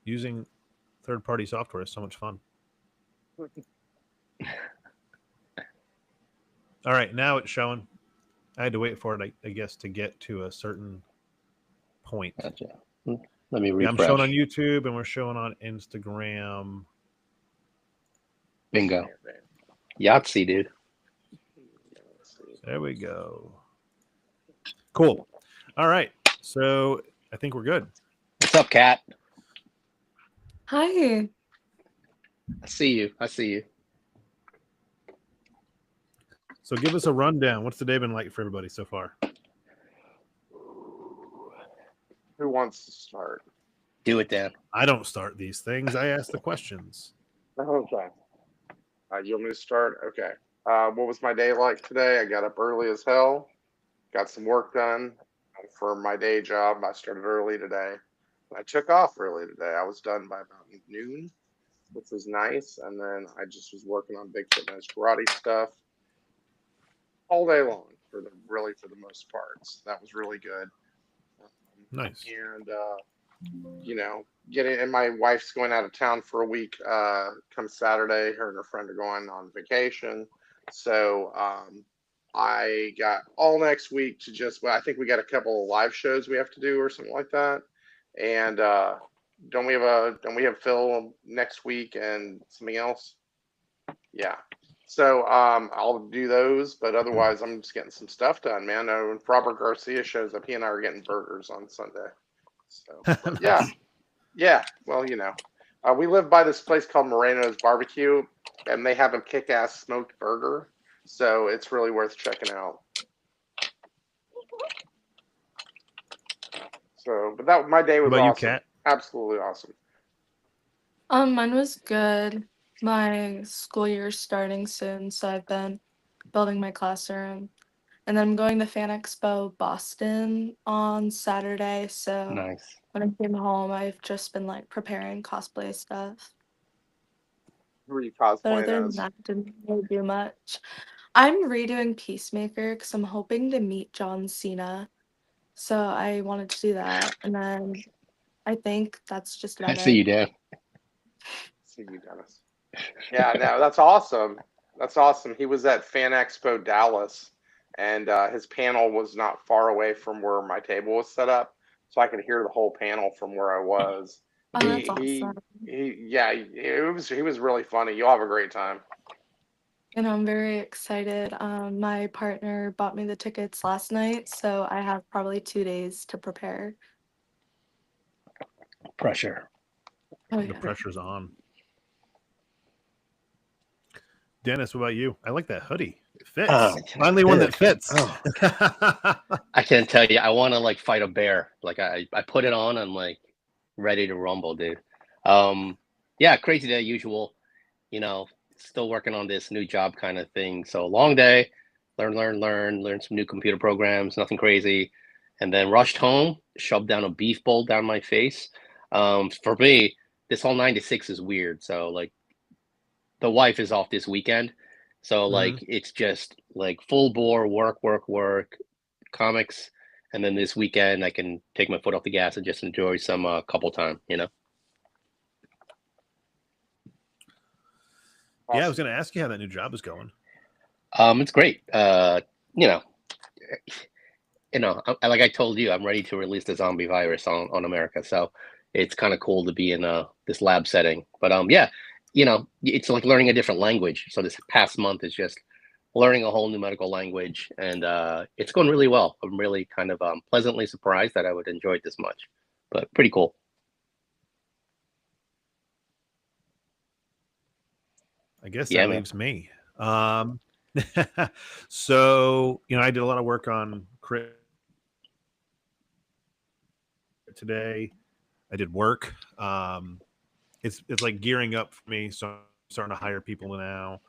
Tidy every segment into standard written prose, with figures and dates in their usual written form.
Using third-party software is so much fun. All right, now it's showing. I had to wait for it, I guess, to get to a certain point. Gotcha. Let me Yeah, I'm showing on refresh. YouTube and we're showing on Instagram. Bingo. Yahtzee, dude. Let's see. There we go. Cool. All right. So I think we're good. What's up, Kat? Hi. I see you. I see you. So give us a rundown. What's the day been like for everybody so far? Who wants to start? Do it, Dan. I don't start these things. I ask the questions. Okay. You want me to start? Okay. What was my day like today? I got up early as hell, got some work done for my day job. I started early today. I took off early today. I was done by about noon, which was nice. And then I just was working on Bigfoot and his karate stuff all day long for the most parts. That was really good. Nice. And getting and my wife's going out of town for a week. Come Saturday, her and her friend are going on vacation. So I got all next week to just. Well, I think we got a couple of live shows we have to do or something like that. And don't we have Phil next week and something else? Yeah. So I'll do those, but otherwise I'm just getting some stuff done, man. When Robert Garcia shows up, he and I are getting burgers on Sunday. So yeah, Nice. yeah. Well, we live by this place called Moreno's Barbecue, and they have a kick-ass smoked burger. So it's really worth checking out. So, but that my day What was about you, awesome, Kat? absolutely awesome. Mine was good. My school year is starting soon, so I've been building my classroom. And then I'm going to Fan Expo Boston on Saturday, so Nice. when I came home, I've just been like preparing cosplay stuff. Who are you But cosplaying other than as? that, didn't really do much. I'm redoing Peacemaker because I'm hoping to meet John Cena. So I wanted to do that. And then I think that's just I about see it. you, Dan. See you, Dennis. Yeah, no, that's awesome. That's awesome. He was at Fan Expo Dallas, and his panel was not far away from where my table was set up, so I could hear the whole panel from where I was. Oh, He that's he awesome. yeah, he was really funny. You'll have a great time. And I'm very excited. My partner bought me the tickets last night, so I have probably 2 days to prepare. Pressure. Oh, The yeah. pressure's on. Dennis, what about you? I like that hoodie. It fits. Finally, one that Dude. fits. Oh, I can't tell you. I want to like fight a bear. Like I put it on. I'm like ready to rumble, dude. Um, yeah, crazy day usual. You know, still working on this new job kind of thing. So long day. Learn some new computer programs. Nothing crazy, and then rushed home. Shoved down a beef bowl down my face. For me, this whole 9 to 6 is weird. So like the wife is off this weekend. So Mhm. like it's just like full bore work, comics, and then this weekend I can take my foot off the gas and just enjoy some couple time, you know. Yeah, I was Awesome. going to ask you how that new job is going. It's great. You know, like I told you, I'm ready to release the zombie virus on America. So it's kind of cool to be in this lab setting. But yeah, it's like learning a different language. So this past month is just learning a whole new medical language, and it's going really well. I'm really kind of pleasantly surprised that I would enjoy it this much, but pretty cool. I guess Yeah, that man. leaves me. So, I did a lot of work on Crit today. I did work. It's like gearing up for me, so I'm starting to hire people now,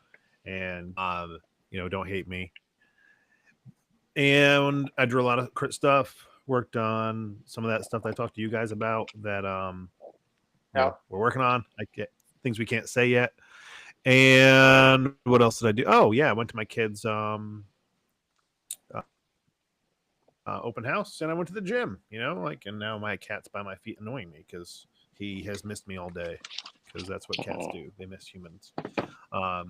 and don't hate me. And I drew a lot of Crit stuff. Worked on some of that stuff that I talked to you guys about that Yeah. we're working on. I get things we can't say yet. And what else did I do? Oh yeah, I went to my kids' open house, and I went to the gym. And now my cat's by my feet annoying me because He has missed me all day because that's what cats do. They miss humans. I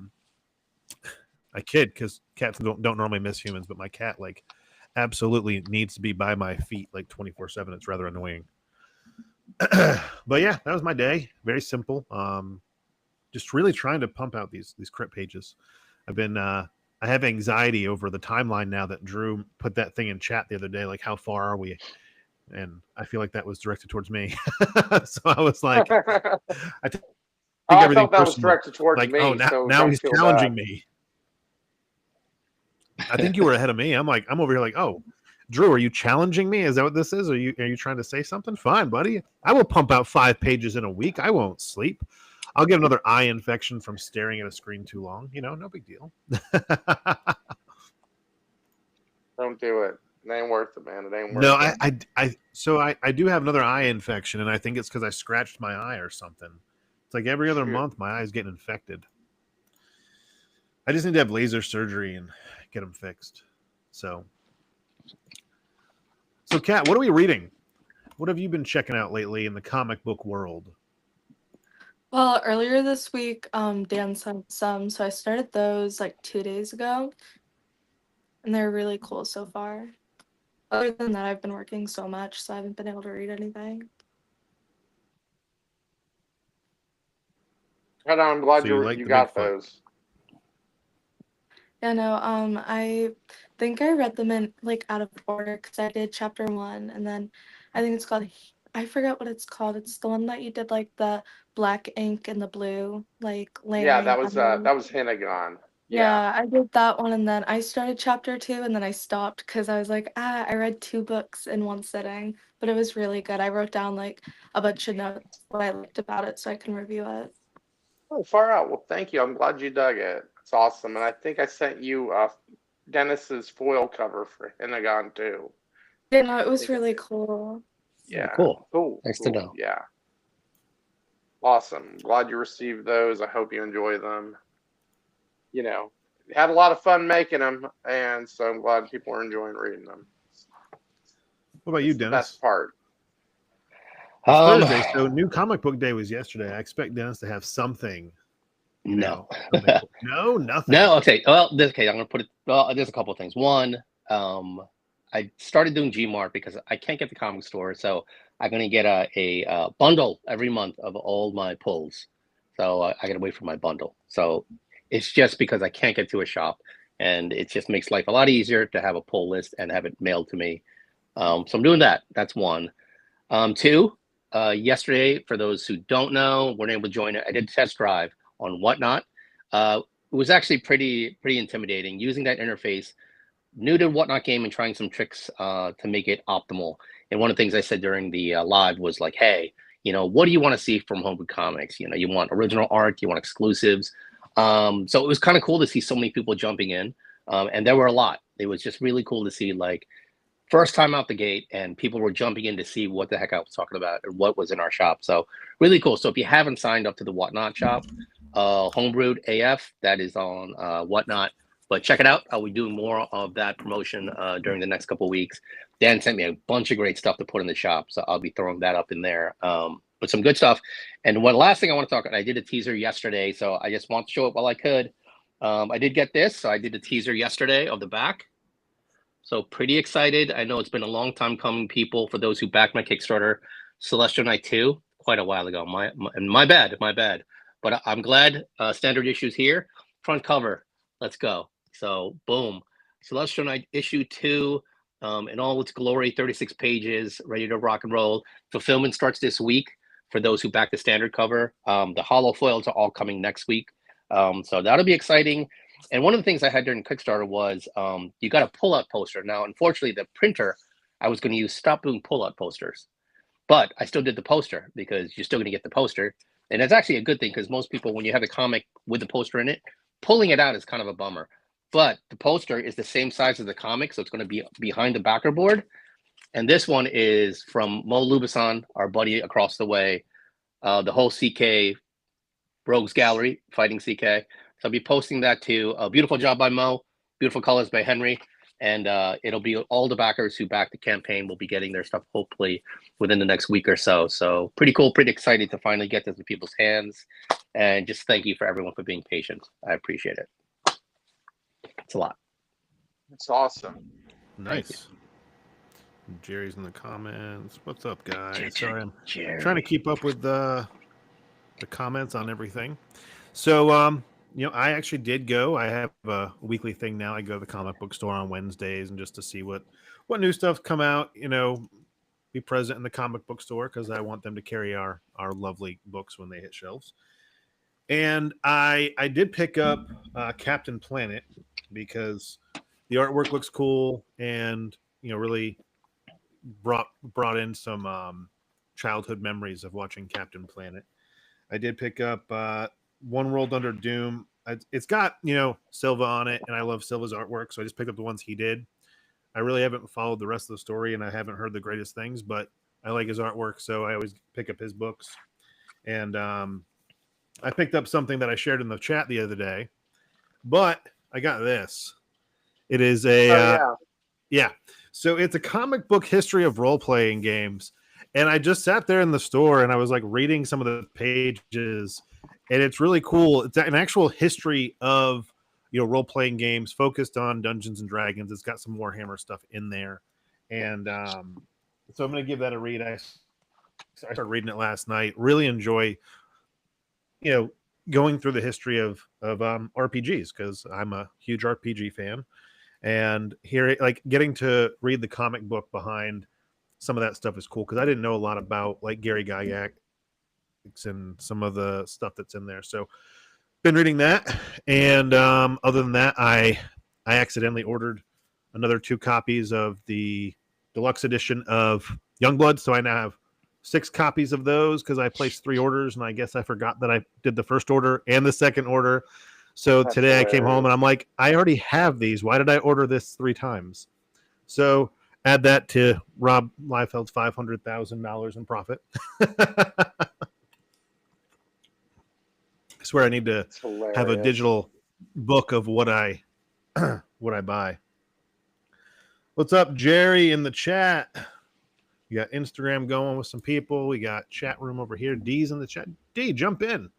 kid because cats don't normally miss humans, but my cat like absolutely needs to be by my feet like 24/7. It's rather annoying. But yeah, that was my day. Very simple. Just really trying to pump out these crypt pages. I've been I have anxiety over the timeline now that Drew put that thing in chat the other day. Like, how far are we? And I feel like that was directed towards me. So I was like, I think I everything felt that was personal. directed towards Like, me. oh, now, so now don't he's feel challenging bad. me. I think you were ahead of me. I'm over here like, oh, Drew, are you challenging me? Is that what this is? Are you trying to say something? Fine, buddy. I will pump out 5 pages in a week. I won't sleep. I'll get another eye infection from staring at a screen too long. No big deal. Don't do it. It ain't worth it, man. It ain't worth No, it. So I do have another eye infection, and I think it's because I scratched my eye or something. It's like every other Shoot. month my eye's getting infected. I just need to have laser surgery and get them fixed. So Kat, what are we reading? What have you been checking out lately in the comic book world? Well, earlier this week, Dan sent some, so I started those like 2 days ago, and they're really cool so far. Other than that, I've been working so much, so I haven't been able to read anything. And I'm glad So you like you the got Bigfoot. those. Yeah, no, I think I read them in like out of order because I did chapter 1, and then I think it's called, I forget what it's called. It's the one that you did like the black ink and the blue, like Yeah, layering. that was Hinagon. Yeah, I did that one, and then I started chapter 2, and then I stopped because I was like, I read 2 books in one sitting, but it was really good. I wrote down like a bunch of notes, what I liked about it, so I can review it. Oh, far out. Well, thank you. I'm glad you dug it. It's awesome. And I think I sent you Dennis's foil cover for Hinagon too. Yeah, no, it was think really it's- cool. Yeah. Cool. Cool. Nice to cool. know. Yeah. Awesome. Glad you received those. I hope you enjoy them. Had a lot of fun making them, and so I'm glad people are enjoying reading them. What about you, It's the Dennis? best part. It's Thursday, so new comic book day was yesterday. I expect Dennis to have something. No. No, nothing. No, okay. Well, I'm gonna put it. Well, there's a couple of things. One, I started doing Gmart because I can't get the comic store, so I'm gonna get a bundle every month of all my pulls. So I gotta wait for my bundle. So it's just because I can't get to a shop, and it just makes life a lot easier to have a pull list and have it mailed to me. So I'm doing that. That's one. Two, yesterday, for those who don't know, weren't able to join it. I did a test drive on Whatnot. It was actually pretty intimidating using that interface. New to Whatnot game and trying some tricks to make it optimal. And one of the things I said during the live was like, hey, what do you want to see from Homebrew Comics? You want original art, you want exclusives. So it was kind of cool to see so many people jumping in, and there were a lot. It was just really cool to see, like, first time out the gate, and people were jumping in to see what the heck I was talking about and what was in our shop. So really cool. So if you haven't signed up to the Whatnot shop, Homebrewed AF, that is on Whatnot. But check it out. I'll be doing more of that promotion during the next couple of weeks. Dan sent me a bunch of great stuff to put in the shop, so I'll be throwing that up in there. But some good stuff. And one last thing I want to talk about, I did a teaser yesterday, so I just want to show it while I could. I did get this. So I did a teaser yesterday of the back. So pretty excited. I know it's been a long time coming, people. For those who backed my Kickstarter, Celestial Knight 2, quite a while ago. My bad. But I'm glad standard issues here. Front cover. Let's go. So boom. Celestial Knight issue 2 in all its glory, 36 pages, ready to rock and roll. Fulfillment starts this week for those who back the standard cover. The hollow foils are all coming next week. So that'll be exciting. And one of the things I had during Kickstarter was you got a pull-out poster. Now, unfortunately, the printer I was going to use stopped doing pull-out posters. But I still did the poster because you're still going to get the poster. And it's actually a good thing because most people, when you have a comic with the poster in it, pulling it out is kind of a bummer. But the poster is the same size as the comic, so it's going to be behind the backer board. And this one is from Mo Lubasan, our buddy across the way, the whole CK Rogues Gallery, Fighting CK. So I'll be posting that too. A beautiful job by Mo, beautiful colors by Henry. and it'll be all the backers who back the campaign will be getting their stuff hopefully within the next week or so. So pretty cool, pretty excited to finally get this in people's hands, and just thank you for everyone for being patient. I appreciate it. It's a lot. It's awesome. Nice. Jerry's in the comments. What's up, guys? Jerry. Sorry, I'm trying to keep up with the comments on everything. So, I actually did go. I have a weekly thing now. I go to the comic book store on Wednesdays and just to see what new stuff come out. Be present in the comic book store because I want them to carry our lovely books when they hit shelves. And I did pick up Captain Planet because the artwork looks cool and really brought in some childhood memories of watching Captain Planet. I did pick up One World Under Doom. It's got Silva on it, and I love Silva's artwork, so I just picked up the ones he did. I really haven't followed the rest of the story, and I haven't heard the greatest things, but I like his artwork, so I always pick up his books. And I picked up something that I shared in the chat the other day, but I got this. It is a yeah. So it's a comic book history of role-playing games. And I just sat there in the store and I was like reading some of the pages, and it's really cool. It's an actual history of role-playing games focused on Dungeons and Dragons. It's got some Warhammer stuff in there. And so I'm going to give that a read. I started reading it last night. Really enjoy going through the history of RPGs because I'm a huge RPG fan. And here, like, getting to read the comic book behind some of that stuff is cool because I didn't know a lot about like Gary Gygax and some of the stuff that's in there. So been reading that. And other than that, I accidentally ordered another 2 copies of the deluxe edition of Youngblood. So I now have 6 copies of those because I placed 3 orders, and I guess I forgot that I did the first order and the second order. So That's today I came home hilarious. and I'm like, I already have these. Why did I order this 3 times? So add that to Rob Liefeld's $500,000 in profit. I swear I need to have a digital book of what I buy. What's up, Jerry, in the chat? We got Instagram going with some people. We got chat room over here. D's in the chat. D, jump in.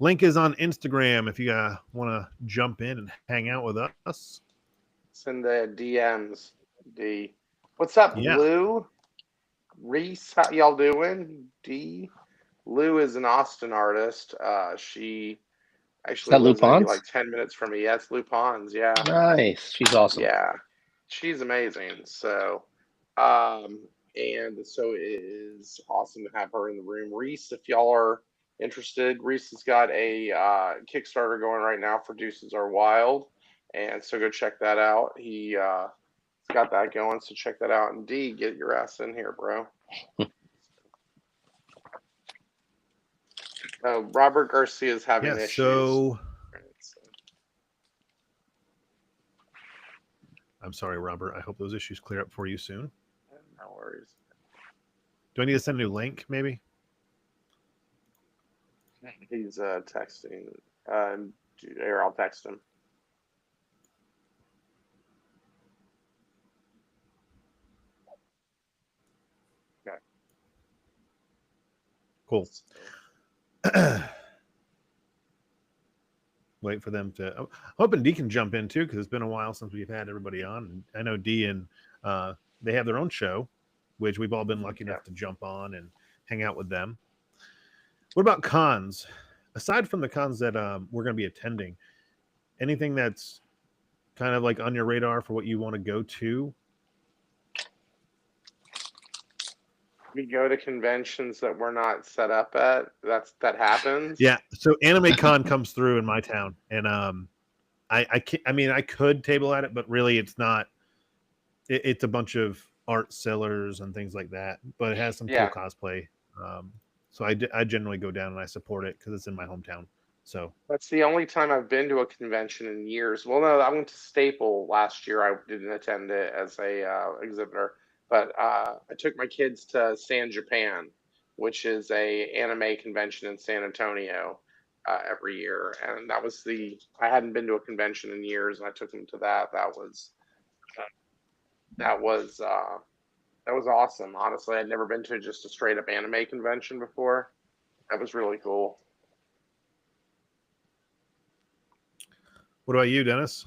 Link is on Instagram if you want to jump in and hang out with us. Send the DMs. D. What's up, Yeah. Lou? Reese, how y'all doing? D. Lou is an Austin artist. She actually Is that Lou lives maybe Pons? like 10 minutes from me. Yes, Lou Pons. Yeah. Nice. She's awesome. Yeah. She's amazing. So, and so it is awesome to have her in the room. Reese, if y'all are interested, Reese has got a Kickstarter going right now for Deuces Are Wild. And so go check that out. He's got that going. So check that out. And D, get your ass in here, bro. Robert Garcia is having issues. So I'm sorry, Robert. I hope those issues clear up for you soon. No worries. Do I need to send a new link, maybe? He's texting. Here, I'll text him. Okay. Cool. Wait for them to. I'm hoping D can jump in too because it's been a while since we've had everybody on. And I know D and they have their own show, which we've all been lucky enough to jump on and hang out with them. What about cons? Aside from the cons that we're going to be attending, anything that's kind of like on your radar for what you want to go to? We go to conventions that we're not set up at. That happens. Yeah. So Anime Con comes through in my town, and I could table at it, but really it's not. It's a bunch of art sellers and things like that, but it has some cool cosplay. So I generally go down and I support it because it's in my hometown. So that's the only time I've been to a convention in years. Well, no, I went to Staple last year. I didn't attend it as a exhibitor. But I took my kids to San Japan, which is a anime convention in San Antonio every year. And that was I hadn't been to a convention in years, and I took them to that. That was that was awesome. Honestly, I'd never been to just a straight up anime convention before. That was really cool. What about you, Dennis?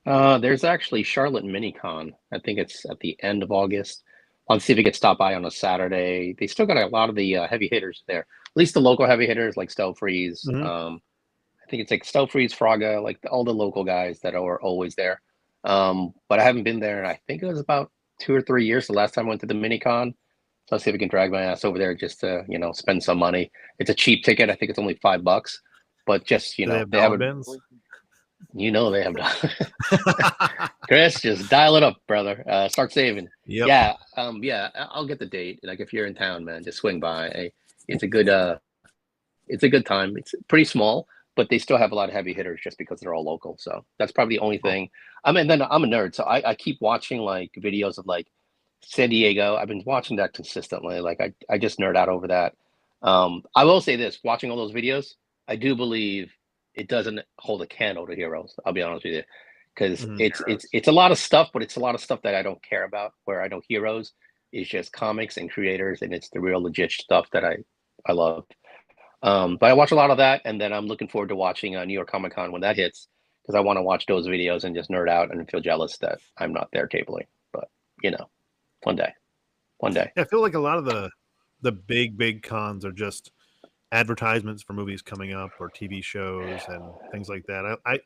There's actually Charlotte MiniCon. I think it's at the end of August. I'll see if we could stop by on a Saturday. They still got a lot of the heavy hitters there. At least the local heavy hitters like Stelfreeze. Mhm. I think it's like Stelfreeze, Fraga, like all the local guys that are always there. But I haven't been there, and I think it was about 2 or 3 years the last time I went to the MiniCon. So I'll see if we can drag my ass over there just to spend some money. It's a cheap ticket. I think it's only $5, but just Do they have they have dollar a, bins? they have. Chris, just dial it up, brother. Start saving. Yep. Yeah, I'll get the date. Like if you're in town, man, just swing by. It's a good time. It's pretty small, but they still have a lot of heavy hitters just because they're all local. So that's probably the only thing. Then I'm a nerd, so I keep watching like videos of like San Diego. I've been watching that consistently. Like I just nerd out over that. I will say this: watching all those videos, I do believe it doesn't hold a candle to Heroes. I'll be honest with you, because it's a lot of stuff, but it's a lot of stuff that I don't care about. Where I know Heroes is just comics and creators, and it's the real legit stuff that I love. But I watch a lot of that, and then I'm looking forward to watching New York Comic Con when that hits, because I want to watch those videos and just nerd out and feel jealous that I'm not there tabling. But one day. Yeah, I feel like a lot of the big cons are just advertisements for movies coming up or TV shows and things like that. I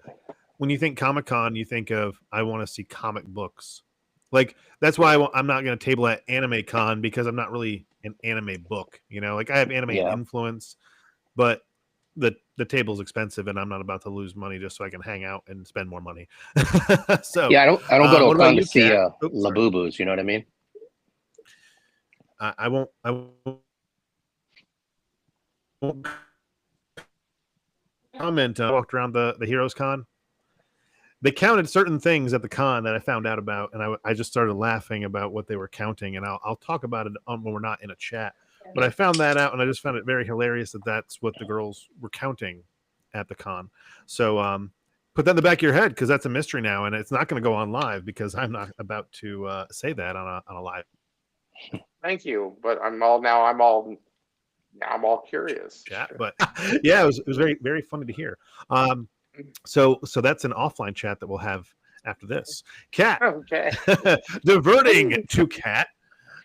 when you think Comic Con, you think of I want to see comic books. Like that's why I'm not going to table at Anime Con, because I'm not really an anime book. Like I have anime influence, but the table's expensive, and I'm not about to lose money just so I can hang out and spend more money. So yeah, I don't go to a con to see Kat? Labubus. You know what I mean? I won't comment. I walked around the Heroes Con. They counted certain things at the con that I found out about, and I just started laughing about what they were counting, and I'll talk about it when we're not in a chat. But I found that out, and I just found it very hilarious that that's what the girls were counting at the con. So put that in the back of your head, because that's a mystery now, and it's not going to go on live because I'm not about to say that on a live. Thank you, but I'm all curious. Chat, but yeah, it was very, very funny to hear. So that's an offline chat that we'll have after this. Kat, Okay. diverting to Kat.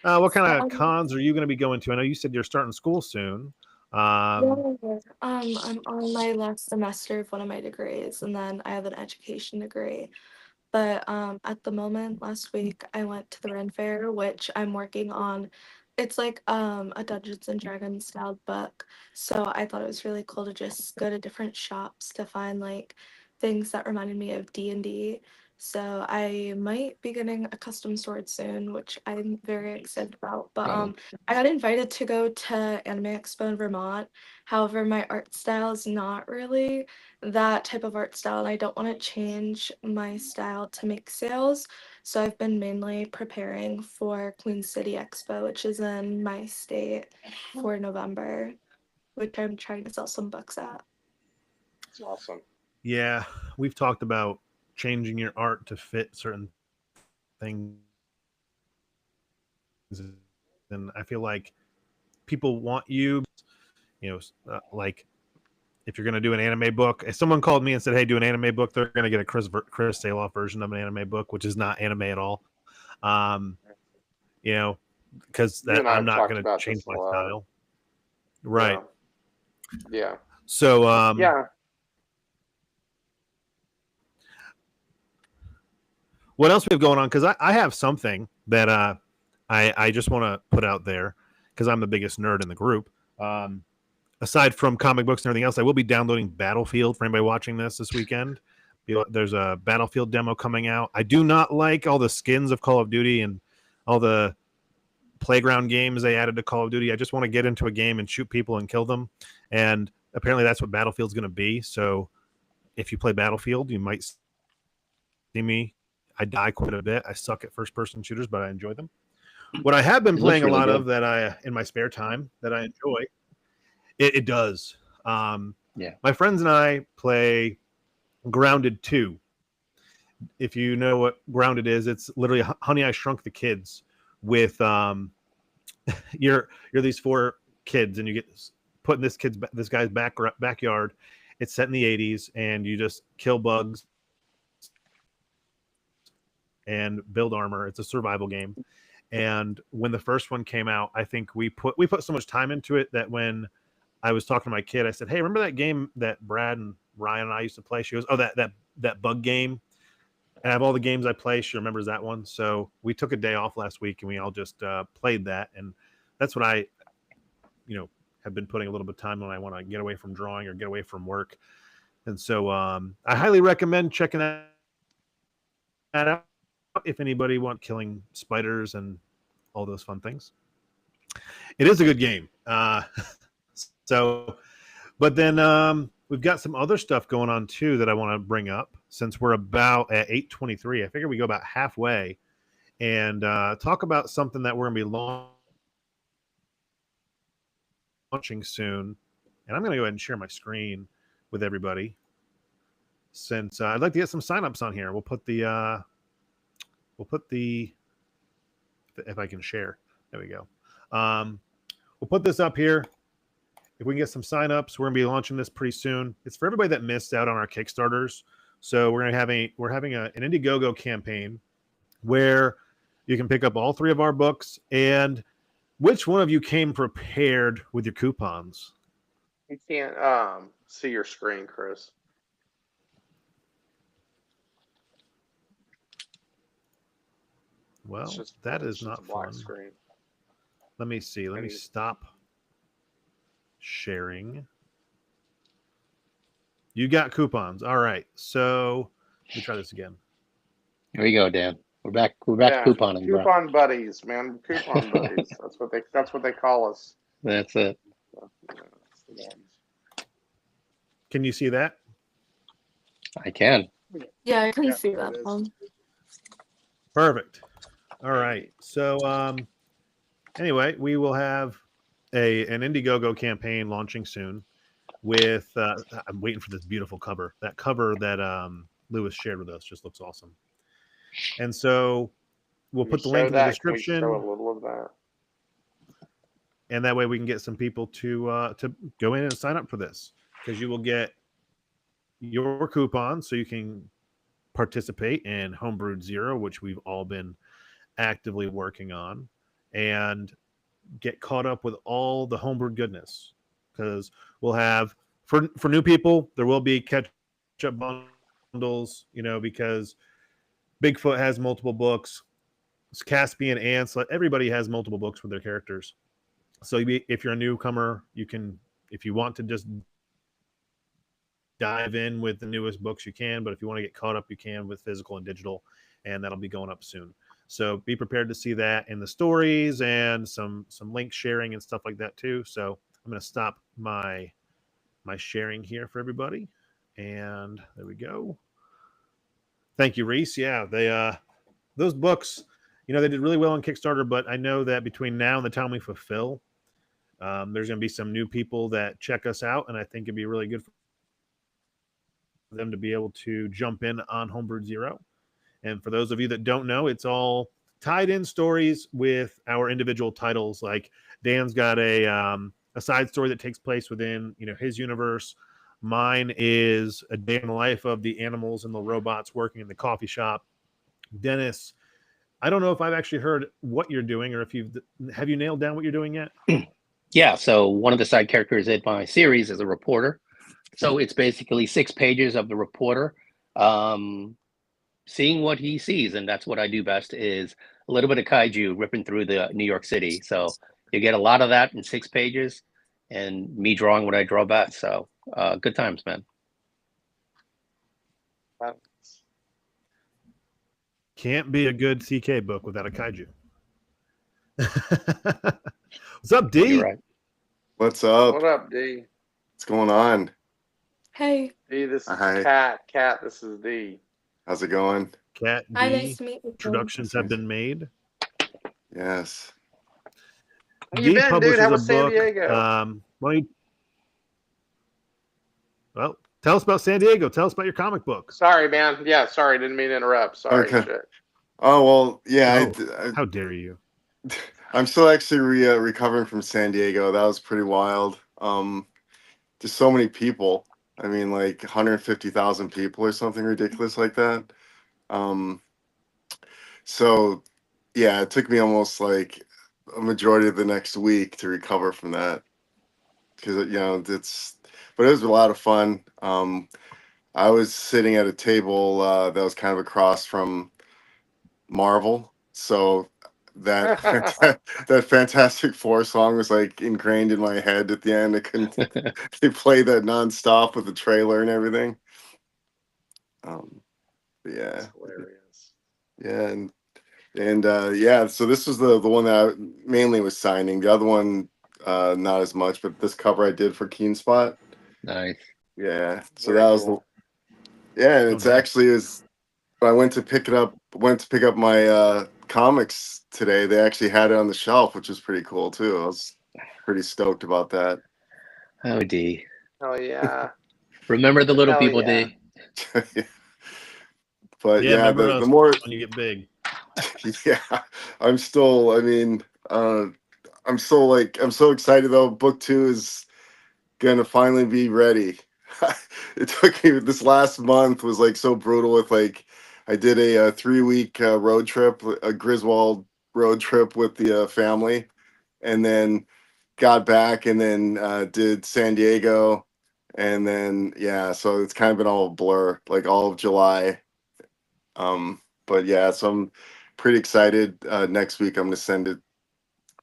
What kind of cons are you going to be going to? I know you said you're starting school soon. I'm on my last semester of one of my degrees, and then I have an education degree. But at the moment, last week I went to the Ren Fair, which I'm working on. It's like a Dungeons and Dragons style book. So I thought it was really cool to just go to different shops to find like things that reminded me of D&D. So I might be getting a custom sword soon, which I'm very excited about. But I got invited to go to Anime Expo in Vermont. However, my art style is not really that type of art style, and I don't want to change my style to make sales. So I've been mainly preparing for Queen City Expo, which is in my state, for November, which I'm trying to sell some books at. That's awesome. Yeah, we've talked about changing your art to fit certain things, and I feel like people want you, like if you're going to do an anime book. If someone called me and said, hey, do an anime book, they're going to get a Chris Saloff version of an anime book, which is not anime at all. Because I'm not going to change my style. Right. Yeah. So, yeah. What else we have going on? Because I have something that I just want to put out there, because I'm the biggest nerd in the group. Aside from comic books and everything else, I will be downloading Battlefield for anybody watching this weekend. There's a Battlefield demo coming out. I do not like all the skins of Call of Duty and all the playground games they added to Call of Duty. I just want to get into a game and shoot people and kill them. And apparently that's what Battlefield's going to be. So if you play Battlefield, you might see me. I die quite a bit. I suck at first-person shooters, but I enjoy them. What I have been playing a lot of that in my spare time that I enjoy, it does. My friends and I play Grounded 2, if you know what Grounded is, it's literally Honey, I Shrunk the Kids with you're these 4 kids and you get put in this guy's backyard. It's set in the 80s and you just kill bugs and build armor. It's a survival game. And when the first one came out, I think we put so much time into it that when I was talking to my kid, I said, "Hey, remember that game that Brad and Ryan and I used to play?" She goes, "Oh, that bug game." And I have all the games I play. She remembers that one. So we took a day off last week and we all just played that. And that's what I, have been putting a little bit of time when I want to get away from drawing or get away from work. And so I highly recommend checking that out if anybody wants killing spiders and all those fun things. It is a good game. But then we've got some other stuff going on too that I want to bring up since we're about at 8:23. I figure we go about halfway and talk about something that we're going to be launching soon. And I'm going to go ahead and share my screen with everybody since I'd like to get some signups on here. We'll put the if I can share. There we go. We'll put this up here. If we can get some signups, we're gonna be launching this pretty soon. It's for everybody that missed out on our Kickstarters. So we're having an Indiegogo campaign where you can pick up all 3 of our books. And which one of you came prepared with your coupons? You can't see your screen, Chris. Well, It's that is just not a black fun. screen. Let me see. Let me stop sharing. You got coupons. All right. So let me try this again. Here we go, Dan. We're back couponing, bro. Coupon buddies, man. Coupon buddies. That's what they call us. That's it. Can you see that? I can. Yeah, I can Yeah, see there that it is. one. Perfect. All right. So anyway, we will have an Indiegogo campaign launching soon with I'm waiting for this beautiful cover. That cover that Lewis shared with us just looks awesome. And so we'll put the link in the description. Show a little of that. And that way we can get some people to go in and sign up for this, because you will get your coupon so you can participate in Homebrewed Zero, which we've all been actively working on, and get caught up with all the homebrewed goodness. Because we'll have for new people, there will be catch-up bundles, because Bigfoot has multiple books, Caspian Ants, everybody has multiple books with their characters. So if you're a newcomer, you can, if you want to just dive in with the newest books, you can. But if you want to get caught up, you can with physical and digital, and that'll be going up soon. So be prepared to see that in the stories and some link sharing and stuff like that too. So I'm going to stop my sharing here for everybody, and there we go. Thank you, Reese. Yeah, they those books, they did really well on Kickstarter, but I know that between now and the time we fulfill, there's going to be some new people that check us out, and I think it'd be really good for them to be able to jump in on Homebrewed Zero. And for those of you that don't know, it's all tied in stories with our individual titles. Like Dan's got a side story that takes place within his universe. Mine is a day in the life of the animals and the robots working in the coffee shop. Dennis, I don't know if I've actually heard what you're doing, or have you nailed down what you're doing yet? Yeah, so one of the side characters in my series is a reporter. So it's basically 6 pages of the reporter seeing what he sees, and that's what I do best, is a little bit of kaiju ripping through the New York City. So you get a lot of that in 6 pages, and me drawing what I draw best. So good times, man. Can't be a good CK book without a kaiju. What's up, D? You're right. What's up? What up, D? What's going on? Hey. D, this is Hi. Cat. Cat, this is D. How's it going? Cat Hi, D. nice to meet you. Introductions have been made. Yes. How you been, dude? How was San Diego? Well, Tell us about San Diego. Tell us about your comic book. Sorry, man. Yeah, sorry. Didn't mean to interrupt. Sorry. Okay. Shit. Oh well, yeah. Oh, how dare you? I'm still actually recovering from San Diego. That was pretty wild. Just so many people. I mean, like 150,000 people or something ridiculous like that. Um, so yeah, it took me almost like a majority of the next week to recover from that because but it was a lot of fun. I was sitting at a table that was kind of across from Marvel, so that that Fantastic Four song was like ingrained in my head at the end. I couldn't. They play that nonstop with the trailer and everything. But yeah, That's hilarious. yeah, and yeah. So this was the one that I mainly was signing. The other one, not as much. But this cover I did for Keen Spot. Nice. Yeah. So Very that was cool. yeah. And Oh, it's nice. actually is. I went to pick up my comics today. They actually had it on the shelf, which was pretty cool too. I was pretty stoked about that. Oh, D. Hell yeah. Remember the little Hell people, yeah. D. But Yeah, yeah, remember the us more when you get big. yeah, I'm still. I mean, I'm still like I'm so excited though. Book 2 is gonna finally be ready. It took me this last month was like so brutal with like I did a 3-week road trip, a Griswold road trip with the family, and then got back and then did San Diego, and then yeah, so it's kind of been all a blur, like all of July. But yeah, so I'm pretty excited. Next week I'm gonna send it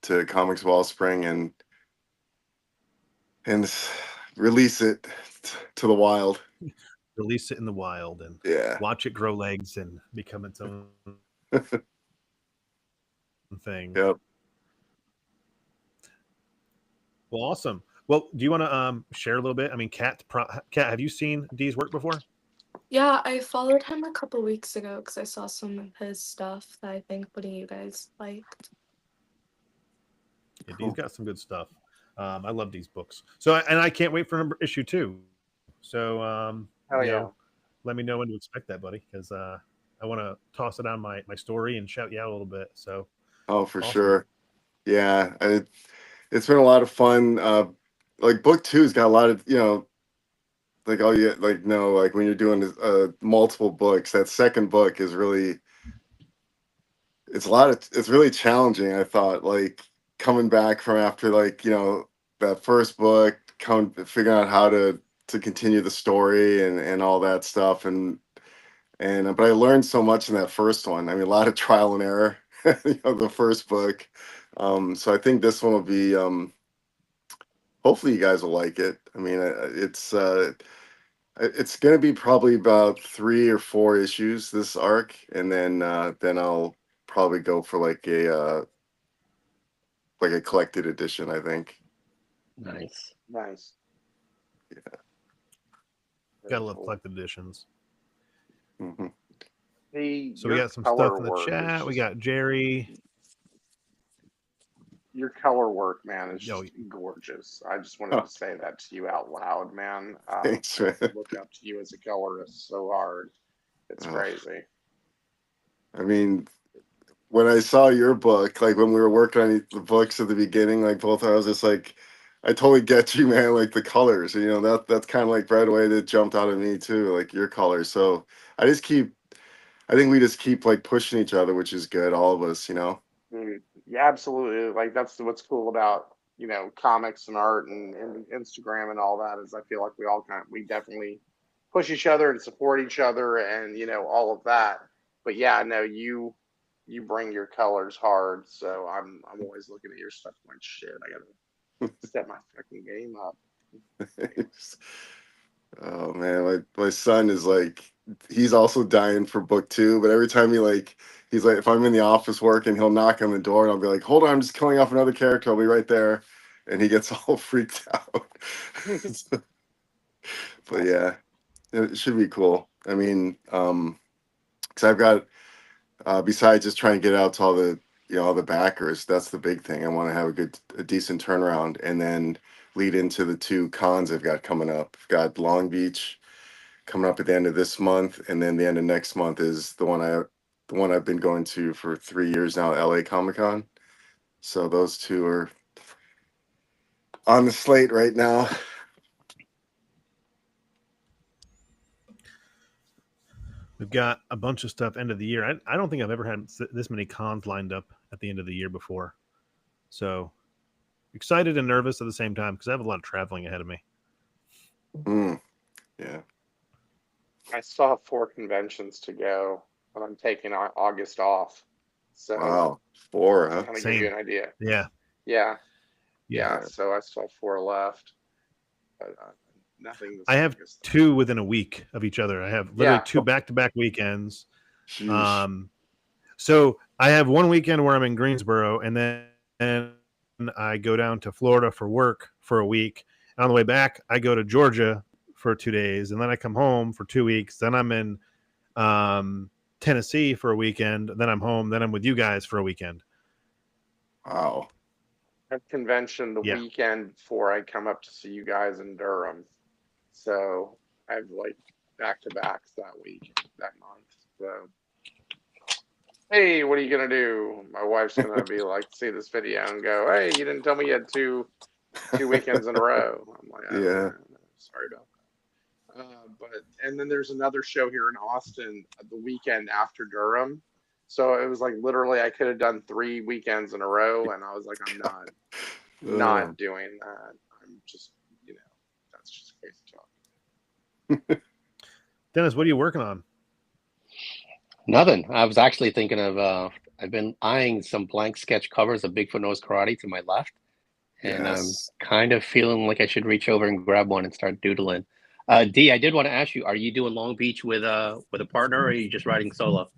to Comics Wellspring and release it to the wild. Release it in the wild and Yeah. watch it grow legs and become its own thing. Yep. Well, awesome. Well, do you want to share a little bit? I mean, Kat, have you seen Dee's work before? Yeah, I followed him a couple weeks ago because I saw some of his stuff that I think one of you guys liked. Yeah, Cool. Dee's got some good stuff. I love these books. So, and I can't wait for issue 2. So, Hell you yeah. know, let me know when to expect that, buddy, because I want to toss it on my story and shout you out a little bit. So, Oh, for awesome. sure. Yeah, it's been a lot of fun. Like book 2's got a lot of like like when you're doing multiple books, that second book is really it's really challenging. I thought like coming back from after like that first book, figuring out how to continue the story and all that stuff and but I learned so much in that first one. I mean, a lot of trial and error. The first book. So I think this one will be. Hopefully, you guys will like it. I mean, it's going to be probably about 3 or 4 issues this arc, and then I'll probably go for like a collected edition. I think. Nice. Nice. Yeah. Gotta Very love cool. collected editions. Hmm. So we Your got some color stuff in the work is chat. We just- got Jerry. Your color work, man, is Yo. just gorgeous. I just wanted to say that to you out loud, man. Thanks, I man. look up to you as a colorist so hard. It's Oh. crazy. I mean, when I saw your book, like when we were working on the books at the beginning, like both, I was just like, I totally get you, man. Like the colors, that's kind of like right away that jumped out at me too, like your colors. So I think we just keep like pushing each other, which is good, all of us. Dude, yeah, absolutely. Like that's what's cool about comics and art and Instagram and all that is I feel like we definitely push each other and support each other and all of that. But yeah, no, you bring your colors hard, so I'm always looking at your stuff like shit. I gotta step my fucking game up. Oh man, my son is like, he's also dying for book 2, but every time he's like, if I'm in the office working, he'll knock on the door and I'll be like, hold on, I'm just killing off another character, I'll be right there, and he gets all freaked out. But yeah, it should be cool. I mean, because I've got besides just trying to get out to all the backers, that's the big thing. I want to have a decent turnaround, and then lead into the 2 cons I've got coming up. I've got Long Beach coming up at the end of this month, and then the end of next month is the one I've been going to for 3 years now, LA Comic Con. So those two are on the slate right now. We've got a bunch of stuff end of the year. I don't think I've ever had this many cons lined up at the end of the year before. So excited and nervous at the same time because I have a lot of traveling ahead of me. Yeah. I still have 4 conventions to go, but I'm taking August off. So Wow. 4, huh? kind of give you an idea. Yeah. Yeah. So I still have 4 left. But nothing. I have 2 within a week of each other. I have literally 2 back-to-back weekends. Sheesh. So I have one weekend where I'm in Greensboro, and then I go down to Florida for work for a week. And on the way back, I go to Georgia for 2 days, and then I come home for 2 weeks. Then I'm in Tennessee for a weekend. Then I'm home. Then I'm with you guys for a weekend. Wow. I have convention the weekend before I come up to see you guys in Durham. So I have like back-to-backs that month. So hey, what are you gonna do? My wife's gonna be like, see this video and go, hey, you didn't tell me you had two weekends in a row. I'm like, Yeah. sorry about that. And then there's another show here in Austin the weekend after Durham. So it was like literally I could have done 3 weekends in a row, and I was like, I'm not doing that. I'm just, that's just crazy talk. Dennis, what are you working on? Nothing. I was actually thinking of I've been eyeing some blank sketch covers of Bigfoot Knows Karate to my left. And Yes. I'm kind of feeling like I should reach over and grab one and start doodling. D, I did want to ask you, are you doing Long Beach with a partner, or are you just riding solo?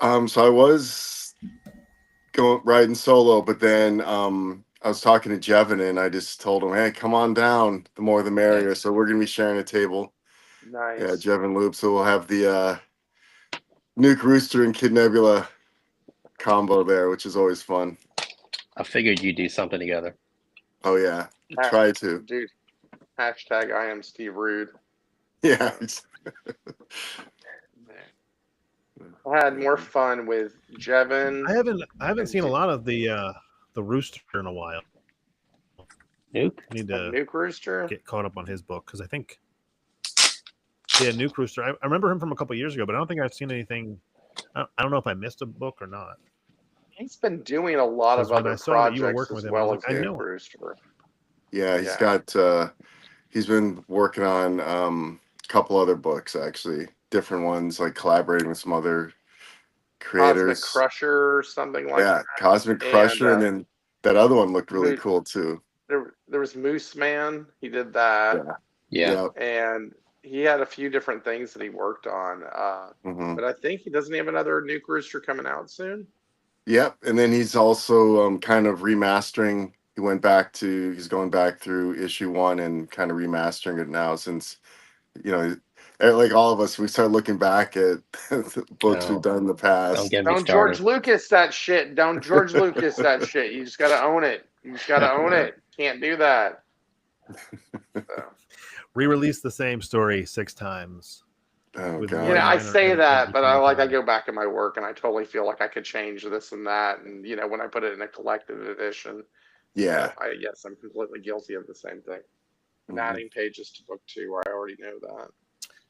So I was riding solo, but then I was talking to Jevin, and I just told him, hey, come on down. The more the merrier. Nice. So we're gonna be sharing a table. Nice. Yeah, Jevin Loop. So we'll have the Nuke Rooster and Kid Nebula combo there, which is always fun. I figured you'd do something together. Oh yeah, try to. Dude, hashtag I am Steve Rude. Yeah. I had more fun with Jevin. I haven't seen a lot of the Rooster in a while. Nuke? I need to Nuke Rooster? get caught up on his book because I think Nuke Rooster. I remember him from a couple years ago, but I don't think I've seen anything. I don't know if I missed a book or not. He's been doing a lot of other projects as well as Nuke Rooster. Yeah, he's got he's been working on a couple other books, actually, different ones, like collaborating with some other creators. Cosmic Crusher or something like that. Yeah, Cosmic Crusher, and then that other one looked really cool too. There was Moose Man. He did that. Yeah. And he had a few different things that he worked on. But I think he doesn't have another Nuke Rooster coming out soon. Yep, and then he's also kind of remastering. He's going back through issue 1 and kind of remastering it now, since like all of us, we start looking back at the books we've done in the past. Don't get me started. George Lucas that shit. Don't George Lucas that shit. You just gotta own it. You just gotta own it. Can't do that. So. Re-release the same story 6 times. Oh god! I say that, but I go back in my work and I totally feel like I could change this and that, and when I put it in a collected edition. Yeah. Yes, I'm completely guilty of the same thing. I'm adding pages to book 2 where I already know that.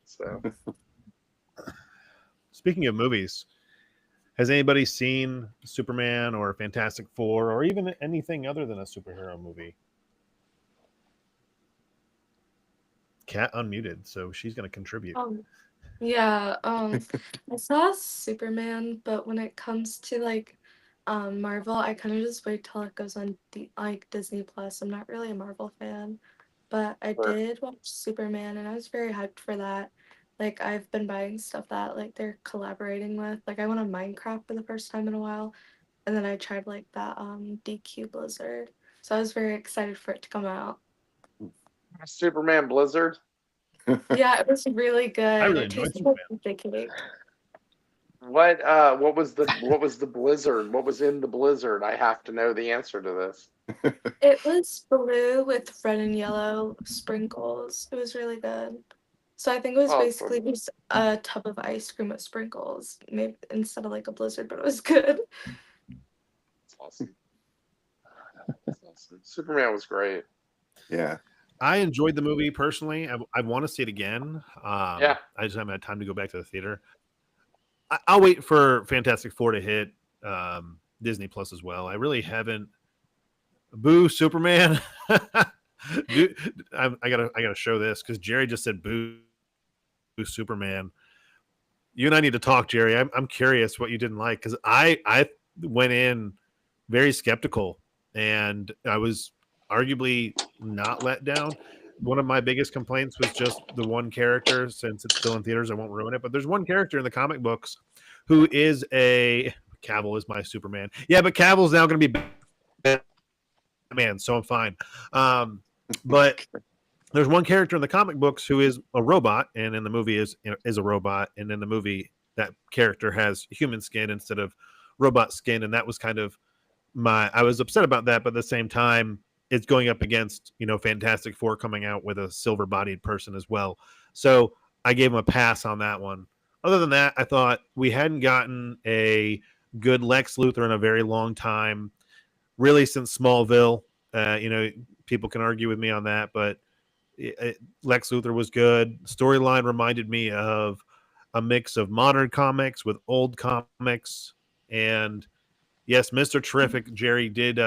So, speaking of movies, has anybody seen Superman or Fantastic Four or even anything other than a superhero movie? Kat unmuted, so she's going to contribute. Yeah, I saw Superman, but when it comes to Marvel, I kind of just wait till it goes on Disney Plus. I'm not really a Marvel fan, but I did watch Superman, and I was very hyped for that. I've been buying stuff that they're collaborating with. I went on Minecraft for the first time in a while, and then I tried that DQ Blizzard. So I was very excited for it to come out. Superman Blizzard. Yeah, it was really good. I really enjoyed Superman. What was the blizzard? What was in the blizzard? I have to know the answer to this. It was blue with red and yellow sprinkles. It was really good. So I think it was Oh, basically just a tub of ice cream with sprinkles, maybe instead of like a blizzard, but it was good. that's awesome. That's awesome. Superman was great. Yeah. I enjoyed the movie personally. I want to see it again. Yeah. I just haven't had time to go back to the theater. I'll wait for Fantastic Four to hit Disney Plus as well. I really haven't. Boo Superman. Dude, I gotta show this because Jerry just said boo Superman. You and I need to talk, Jerry. I'm curious what you didn't like because I went in very skeptical and I was arguably not let down. One of my biggest complaints was just the one character. Since it's still in theaters, I won't ruin it. But there's one character in the comic books who is a Cavill is my Superman. Yeah, but Cavill's now going to be Batman, so I'm fine. But there's one character in the comic books who is a robot, and in the movie is a robot, and in the movie that character has human skin instead of robot skin, and that was kind of I was upset about that, but at the same time, it's going up against Fantastic Four coming out with a silver-bodied person as well. So I gave him a pass on that one. Other than that, I thought we hadn't gotten a good Lex Luthor in a very long time, really since Smallville. People can argue with me on that, but Lex Luthor was good. Storyline reminded me of a mix of modern comics with old comics, and yes, Mr. Terrific, Jerry did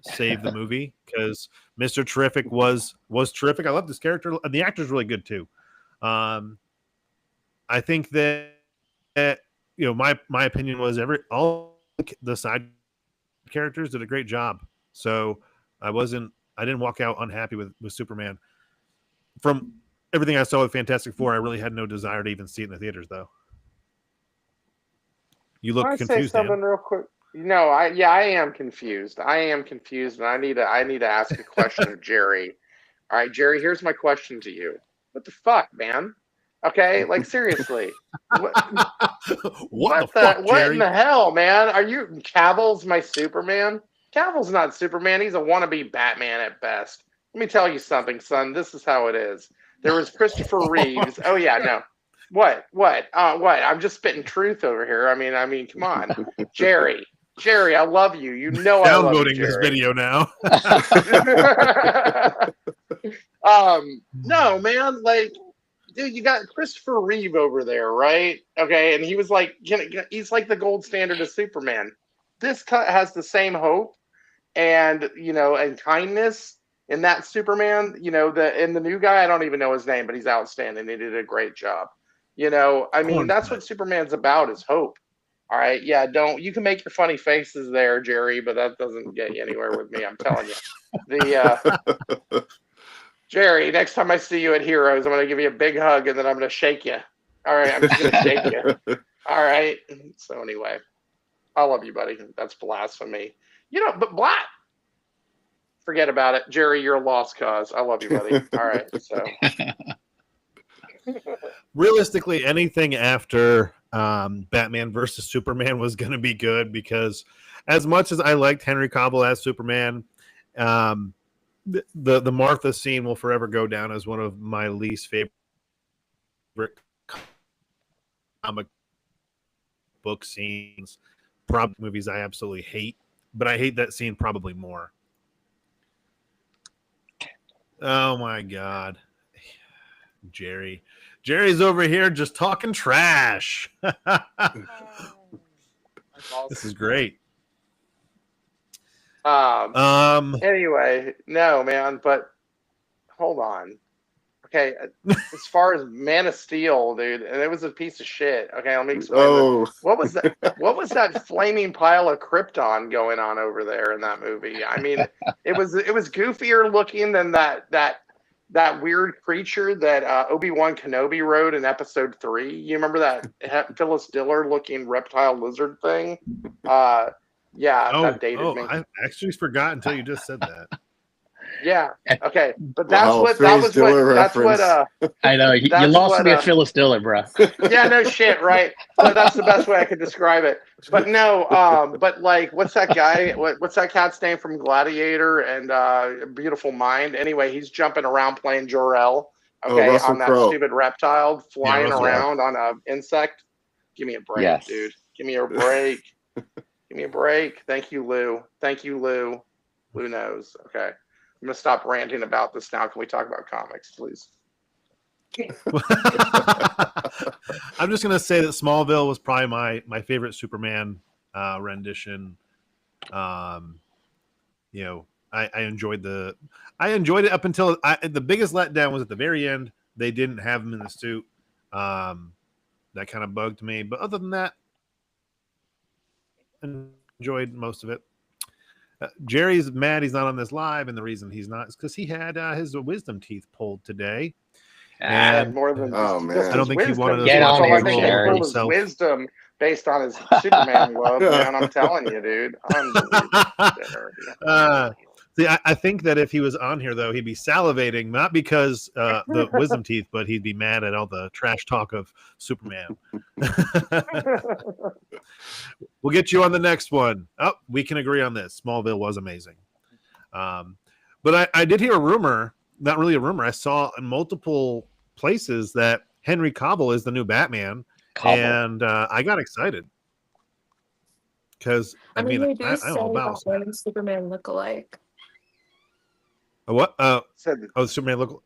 save the movie because Mr. Terrific was terrific. I love this character, and the actor's really good too. I think that my opinion was all the side characters did a great job. So I didn't walk out unhappy with Superman. From everything I saw with Fantastic Four, I really had no desire to even see it in the theaters, though. You look Can I say confused, something Dan. real quick? No, I am confused. I am confused, and I need to ask a question of Jerry. All right, Jerry, here's my question to you. What the fuck, man? Okay, like seriously. What the fuck, what Jerry? in the hell, man? Are you Cavill's my Superman? Cavill's not Superman. He's a wannabe Batman at best. Let me tell you something, son. This is how it is. There was Christopher Reeves. Oh yeah, no. What? What? I'm just spitting truth over here. I mean, come on, Jerry. I love you. You know I love you, Downvoting this Jerry. video now. No, man. Like, dude, you got Christopher Reeve over there, right? Okay, and he was like, he's like the gold standard of Superman. This cut has the same hope and and kindness in that Superman. The new guy, I don't even know his name, but he's outstanding. He did a great job. That's what Superman's about, is hope. All right, yeah, you can make your funny faces there, Jerry, but that doesn't get you anywhere with me. I'm telling you. Jerry, next time I see you at Heroes, I'm going to give you a big hug and then I'm going to shake you. All right, I'm just going to shake you. All right. So anyway, I love you, buddy. That's blasphemy. But forget about it. Jerry, you're a lost cause. I love you, buddy. All right, so. Realistically, anything after Batman versus Superman was going to be good because as much as I liked Henry Cavill as Superman, the Martha scene will forever go down as one of my least favorite comic book scenes. Probably movies I absolutely hate, but I hate that scene probably more. Oh my God. Jerry's over here just talking trash. This is great. Anyway, no, man, but hold on. Okay, as far as Man of Steel, dude, and it was a piece of shit. Okay, let me explain this. What was that? What was that flaming pile of Krypton going on over there in that movie? I mean, it was goofier looking than that weird creature that Obi-Wan Kenobi rode in Episode 3. You remember that Phyllis Diller looking reptile lizard thing? That dated me. I actually forgot until you just said that. Yeah. Okay. But that's what I know. You lost me at Phyllis Diller, bro. Yeah, no shit, right? But that's the best way I could describe it. But no, but like, what's that guy? What's that cat's name from Gladiator and Beautiful Mind? Anyway, he's jumping around playing Jor-El. Okay, Russell on that Crowe. stupid reptile flying Russell. around on a insect. Give me a break, Yes. dude. Give me a break. Give me a break. Thank you, Lou. Thank you, Lou. Lou knows. Okay. I'm gonna stop ranting about this now. Can we talk about comics, please? I'm just gonna say that Smallville was probably my favorite Superman rendition. You know, I enjoyed it up until the biggest letdown was at the very end. They didn't have him in the suit. That kind of bugged me, but other than that, enjoyed most of it. Jerry's mad he's not on this live, and the reason he's not is because he had his wisdom teeth pulled today. Had And more than Oh, just man. I don't think he wisdom. wanted us Get to on watch here, him I think roll he Jerry. pulled his himself. wisdom based on his Superman love, man. I'm telling you, dude. Unbelievable. See, I think that if he was on here, though, he'd be salivating, not because the wisdom teeth, but he'd be mad at all the trash talk of Superman. We'll get you on the next one. Oh, we can agree on this. Smallville was amazing. But I did hear a rumor, not really a rumor. I saw in multiple places that Henry Cavill is the new Batman. Cobble. And I got excited. Because, I mean, they do I say don't know about Batman and Superman look alike. what? Said, Oh, Superman look.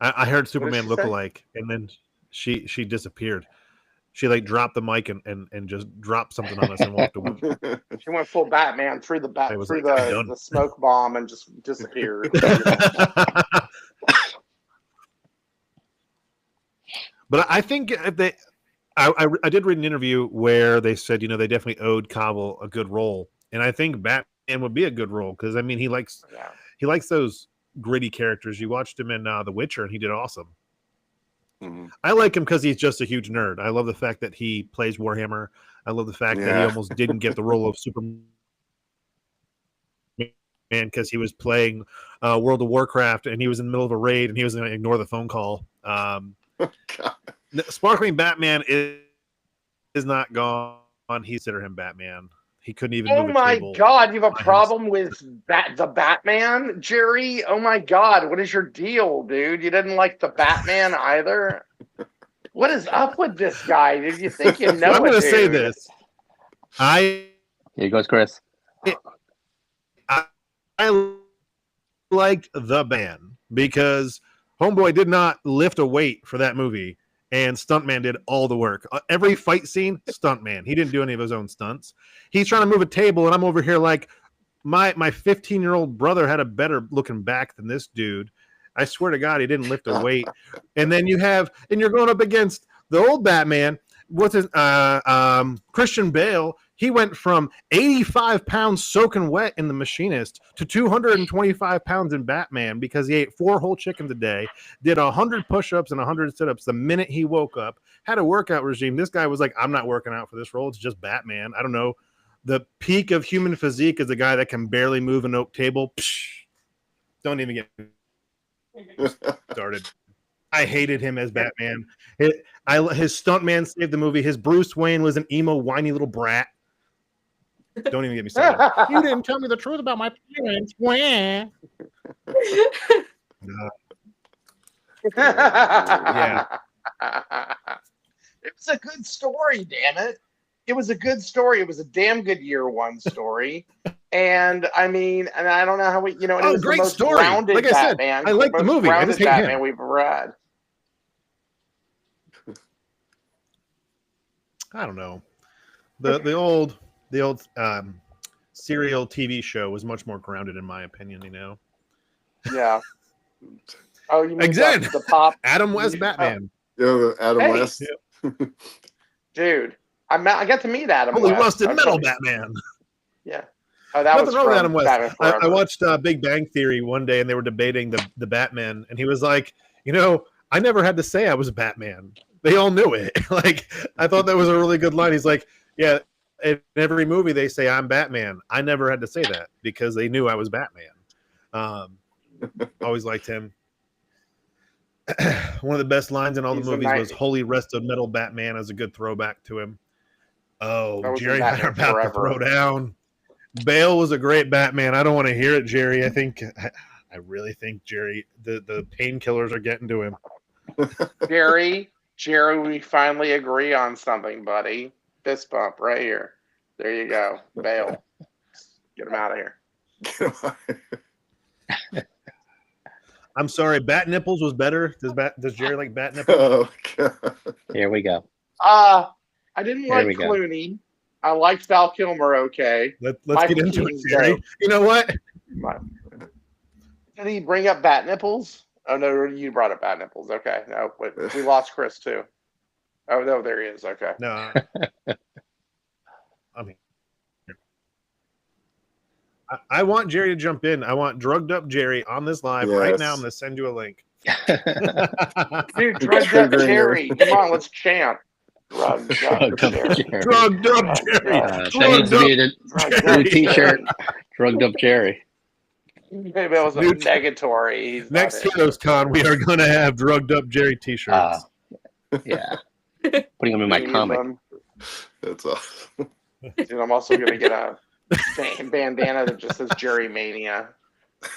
I heard Superman she look say? alike, and then she disappeared. She like dropped the mic and just dropped something on us and walked away. she went full Batman through the I was through like, I'm done. the smoke bomb and just disappeared. But I think if they, I did read an interview where they said, you know, they definitely owed Cavill a good role, and I think Batman would be a good role because I mean he likes those gritty characters. You watched him in The Witcher, and he did awesome. Mhm. I like him because he's just a huge nerd. I love the fact that he plays Warhammer. I love the fact that he Yeah. almost didn't get the role of Superman because he was playing World of Warcraft and he was in the middle of a raid and he was going to ignore the phone call. God. Sparkling Batman is not gone. He consider him Batman. He couldn't even Oh move a my table. God, you have a by problem with the Batman, Jerry? Oh my God, what is your deal, dude? You didn't like the Batman either? What is up with this guy? Did you think you know I'm going to it, say dude? this. I Here goes Chris. liked the band because Homeboy did not lift a weight for that movie, and Stuntman did all the work. Every fight scene, Stuntman. He didn't do any of his own stunts. He's trying to move a table, and I'm over here like, my 15-year-old brother had a better looking back than this dude. I swear to God, he didn't lift a weight. And then you're going up against the old Batman. What's his Christian Bale? He went from 85 pounds soaking wet in The Machinist to 225 pounds in Batman because he ate 4 whole chickens a day, did 100 push-ups and 100 sit-ups the minute he woke up, had a workout regime. This guy was like, I'm not working out for this role. It's just Batman. I don't know. The peak of human physique is a guy that can barely move an oak table. Psh, don't even get started. I hated him as Batman. His stuntman saved the movie. His Bruce Wayne was an emo, whiny little brat. Don't even get me started. You didn't tell me the truth about my parents. Wah. Yeah. It was a good story, damn it. It was a good story. It was a damn good year one story. And I mean, and I don't know how we, you know, and it was great the most story. grounded Like I said, Batman. I like the most movie. I grounded just hate Batman him. we've ever had. I don't know. The old serial TV show was much more grounded in my opinion, you know. Yeah. Oh, you mean Again. the pop? Adam West Batman. Yeah, Adam Hey. West. Dude, I got to meet Adam Holy West. rusted Okay. metal Batman. Yeah. Oh, that was Nothing wrong with from Adam West. Batman I Forever. watched Big Bang Theory one day and they were debating the Batman, and he was like, you know, I never had to say I was Batman. They all knew it. Like, I thought that was a really good line. He's like, yeah, in every movie they say I'm Batman. I never had to say that because they knew I was Batman. Always liked him. One of the best lines in all He's the a movies knight. was "Holy Rusted Metal Batman" as a good throwback to him. Oh, That was in Jerry and I are Batman about to Forever. throw down. Bale was a great Batman. I don't want to hear it, Jerry. I think I really think Jerry, the painkillers are getting to him. Jerry, we finally agree on something, buddy. Fist bump right here. There you go. Bail. Get him out of here. I'm sorry, bat nipples was better. Does Jerry like bat nipples? Oh god. Here we go. I didn't Here like we go. Clooney. I liked Val Kilmer. Okay. Let's Michael get into it, Keaton's Jerry. dope. You know what? Did he bring up bat nipples? Oh no, you brought up bat nipples. Okay, no, but we lost Chris too. Oh no, there he is. Okay. No. I mean, I want Jerry to jump in. I want drugged up Jerry on this live right now. I'm Yes. going to send you a link. Dude, drugged up Jerry. Come on, let's chant. Drugged up Drugged up Jerry. Jerry. Drugged up Jerry. That needs to be the Drugged new up T-shirt. Drugged up Jerry. Maybe that was a New- negatory. He's Next not it. Heroes Con, we are going to have drugged up Jerry t-shirts. Yeah. Putting them in my We need comic. them. That's awesome. Dude, I'm also gonna get a bandana that just says Jerry Mania.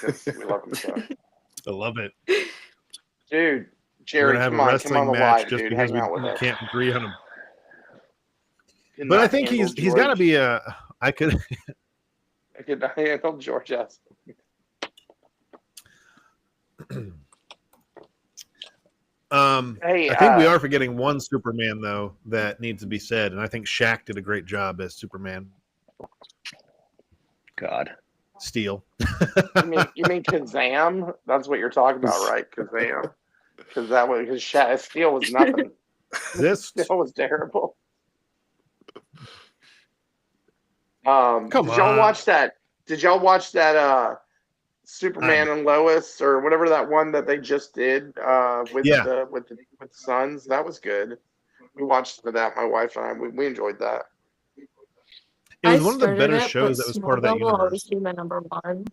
We love him so. I love it. Dude, We're Jerry, going to have come a on wrestling the match live, just dude. because Hang out with we us. can't agree on him. Can But I not think handle he's got to George. be a. I could. I could not handle George S. Hey, I think we are forgetting one Superman though that needs to be said, and I think Shaq did a great job as Superman. God. Steel. You mean Kazam? That's what you're talking about, right? Kazam. Because Steel was nothing. This Steel was terrible. Come did y'all on. watch that? Did y'all watch that Superman and Lois or whatever that one that they just did with Yeah. the Sons? That was good. We watched that, my wife and I. We enjoyed that. It was I one of the started better it, shows but that was part of that Smallville will always universe. be my number one.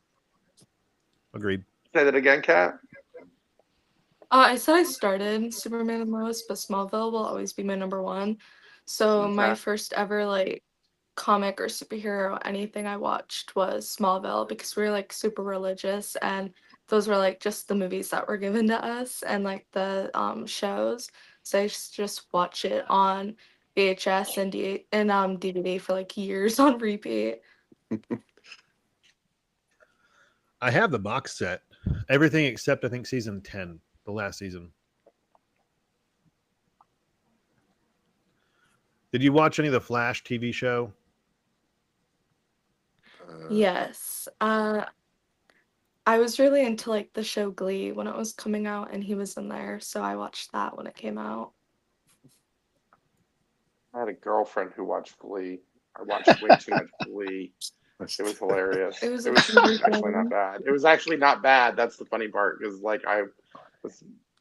Agreed. Say that again, Kat. I said I started Superman and Lois, but Smallville will always be my number one. So my Okay. first ever like comic or superhero anything I watched was Smallville because we were like super religious and those were like just the movies that were given to us and like the shows. So I used to just watch it on VHS and DVD for like years on repeat. I have the box set. Everything except I think season 10, the last season. Did you watch any of the Flash TV show? Yes. I was really into like the show Glee when it was coming out and he was in there, so I watched that when it came out. I had a girlfriend who watched Glee. I watched way too much Glee. It was hilarious. It was actually amazing. not bad. It was actually not bad. That's the funny part because like I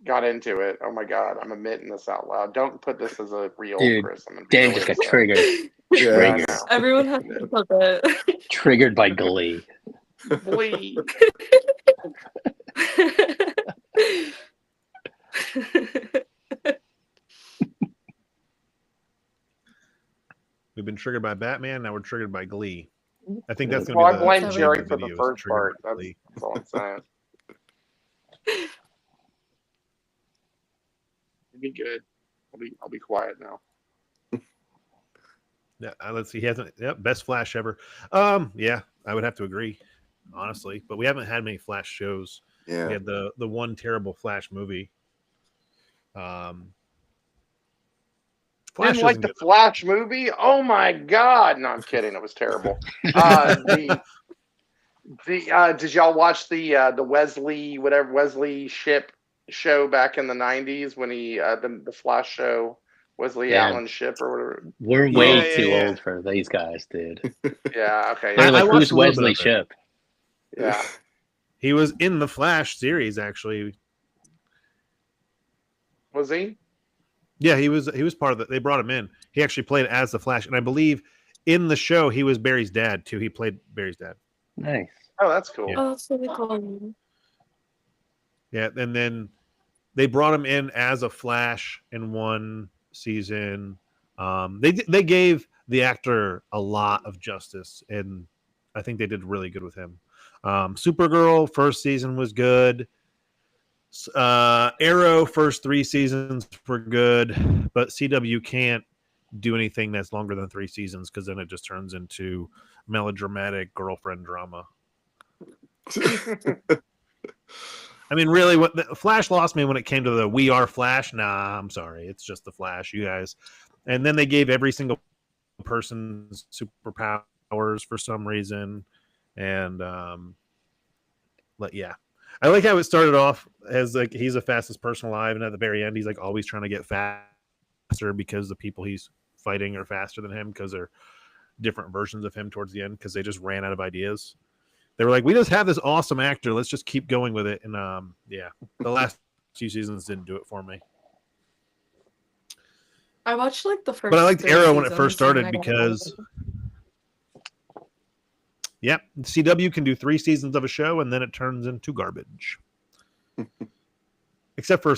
got into it. Oh my god, I'm admitting this out loud. Don't put this as a real Dude, Chris. I'm gonna be Dan really just got upset. triggered. Yeah. Triggered. Everyone has to put it. Triggered by Glee. Glee. We've been triggered by Batman. Now we're triggered by Glee. I think that's going Well, I to be blame the Jerry name for of the video is first Triggered part. by Glee. That's all I'm saying. It'll be good. I'll be quiet now. Yeah, let's see. He hasn't. Yep, best Flash ever. Yeah, I would have to agree, honestly. But we haven't had many Flash shows. Yeah. We had the one terrible Flash movie. Flash Didn't like isn't the good. Flash movie? Oh my god! No, I'm kidding. It was terrible. Did y'all watch the Wesley Ship show back in the '90s when he the Flash show, Wesley Yeah. Allen Ship or whatever? We're way Yeah, too yeah. old for these guys, dude. Yeah. Okay. They're I like, watched who's a little bit Wesley of it. Ship? Yeah. He was in the Flash series, actually. Was he? Yeah, he was part of it. They brought him in. He actually played as the Flash, and I believe in the show he was Barry's dad too. He played Barry's dad. Nice. Oh, that's cool. Yeah. Oh, that's really cool. Yeah, and then they brought him in as a Flash in one season. They gave the actor a lot of justice, and I think they did really good with him. Supergirl first season was good. Arrow first 3 seasons were good, but CW can't do anything that's longer than 3 seasons because then it just turns into melodramatic girlfriend drama. I mean, really, what the Flash lost me when it came to the "We Are Flash." Nah, I'm sorry, it's just the Flash, you guys. And then they gave every single person superpowers for some reason, and yeah, I like how it started off as like he's the fastest person alive, and at the very end, he's like always trying to get faster because the people he's fighting are faster than him because they're different versions of him towards the end because they just ran out of ideas. They were like, we just have this awesome actor. Let's just keep going with it. And yeah, the last 2 seasons didn't do it for me. I watched like the first. But I liked 3 Arrow when it first seasons, and started I got because, bored. yep, CW can do 3 seasons of a show and then it turns into garbage. Except for